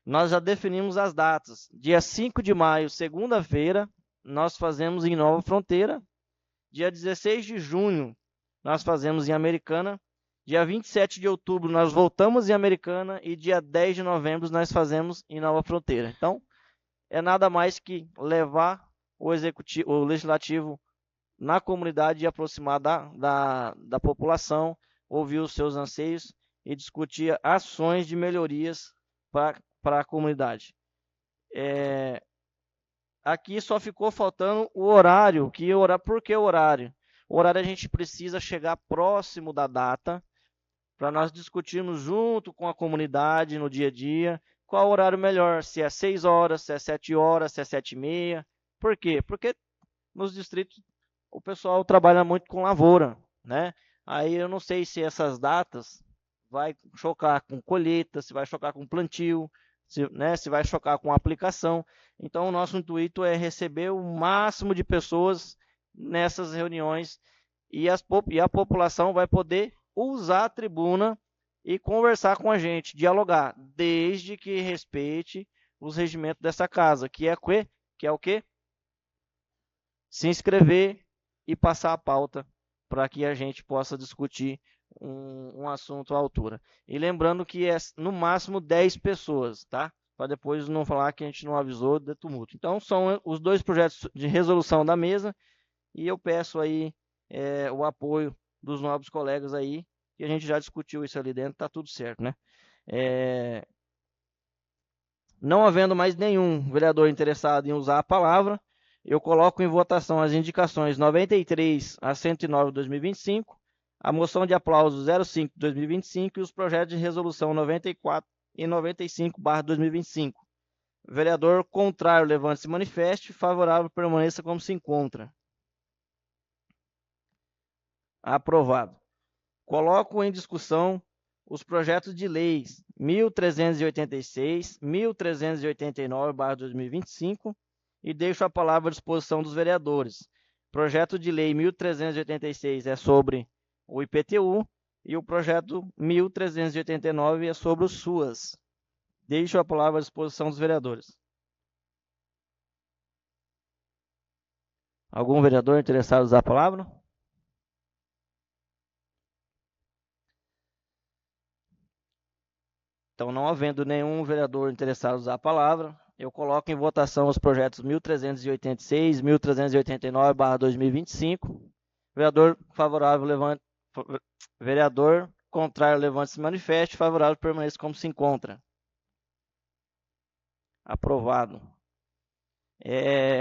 nós já definimos as datas. Dia 5 de maio, segunda-feira, nós fazemos em Nova Fronteira. Dia 16 de junho, nós fazemos em Americana. Dia 27 de outubro, nós voltamos em Americana. E dia 10 de novembro, nós fazemos em Nova Fronteira. Então, é nada mais que levar o legislativo na comunidade e aproximar da população, ouvir os seus anseios e discutir ações de melhorias para a comunidade. Aqui só ficou faltando o horário. Por que o horário? O horário a gente precisa chegar próximo da data para nós discutirmos junto com a comunidade no dia a dia qual o horário melhor, se é 6 horas, se é 7 horas, se é 7h30. Por quê? Porque nos distritos o pessoal trabalha muito com lavoura, né? Aí eu não sei se essas datas vai chocar com colheita, se vai chocar com plantio, se vai chocar com aplicação. Então o nosso intuito é receber o máximo de pessoas nessas reuniões e a população vai poder usar a tribuna e conversar com a gente, dialogar, desde que respeite os regimentos dessa casa, que é o quê? Se inscrever e passar a pauta para que a gente possa discutir um assunto à altura. E lembrando que é no máximo 10 pessoas, tá? Para depois não falar que a gente não avisou de tumulto. Então são os dois projetos de resolução da mesa e eu peço aí o apoio dos nobres colegas aí, que a gente já discutiu isso ali dentro, tá tudo certo, né? Não havendo mais nenhum vereador interessado em usar a palavra, eu coloco em votação as indicações 93 a 109 de 2025, a moção de aplauso 05 de 2025 e os projetos de resolução 94 e 95/2025. Vereador contrário, levante-se e manifeste. Favorável, permaneça como se encontra. Aprovado. Coloco em discussão os projetos de leis 1386, 1389/2025 e deixo a palavra à disposição dos vereadores. Projeto de lei 1386 é sobre o IPTU e o projeto 1389 é sobre o SUAS. Deixo a palavra à disposição dos vereadores. Algum vereador interessado em usar a palavra? Então, não havendo nenhum vereador interessado em usar a palavra, eu coloco em votação os projetos 1386, 1389/2025. Vereador favorável, levante. Vereador contrário, levante-se e manifeste. Favorável, permaneça como se encontra. Aprovado.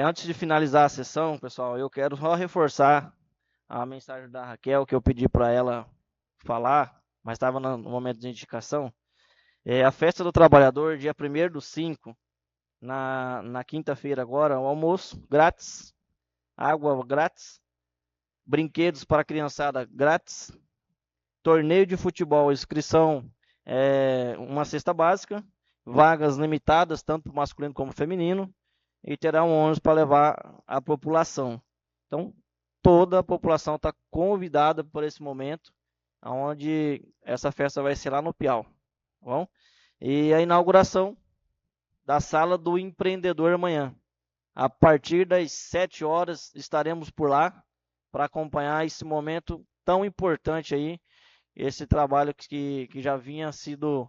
Antes de finalizar a sessão, pessoal, eu quero só reforçar a mensagem da Raquel, que eu pedi para ela falar, mas estava no momento de indicação. A festa do trabalhador, dia 1º/5, na quinta-feira agora, o almoço grátis, água grátis, brinquedos para a criançada grátis, torneio de futebol, inscrição uma cesta básica, vagas limitadas, tanto para o masculino como feminino, e terá um ônibus para levar a população. Então, toda a população está convidada por esse momento, onde essa festa vai ser lá no Piau. Bom? E a inauguração da Sala do Empreendedor amanhã. A partir das 7 horas estaremos por lá para acompanhar esse momento tão importante aí esse trabalho que já vinha sido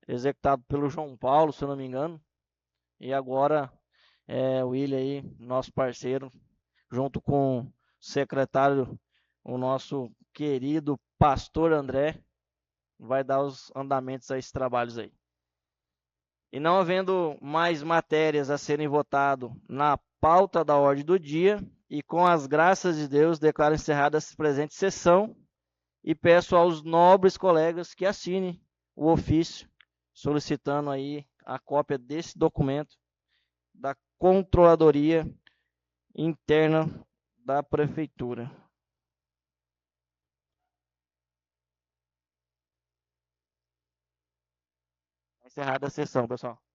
executado pelo João Paulo, se eu não me engano, e agora o William aí, nosso parceiro, junto com o secretário, o nosso querido pastor André, vai dar os andamentos a esses trabalhos aí. E não havendo mais matérias a serem votadas na pauta da ordem do dia, e com as graças de Deus, declaro encerrada essa presente sessão e peço aos nobres colegas que assinem o ofício solicitando aí a cópia desse documento da Controladoria Interna da Prefeitura. Encerrada a sessão, pessoal.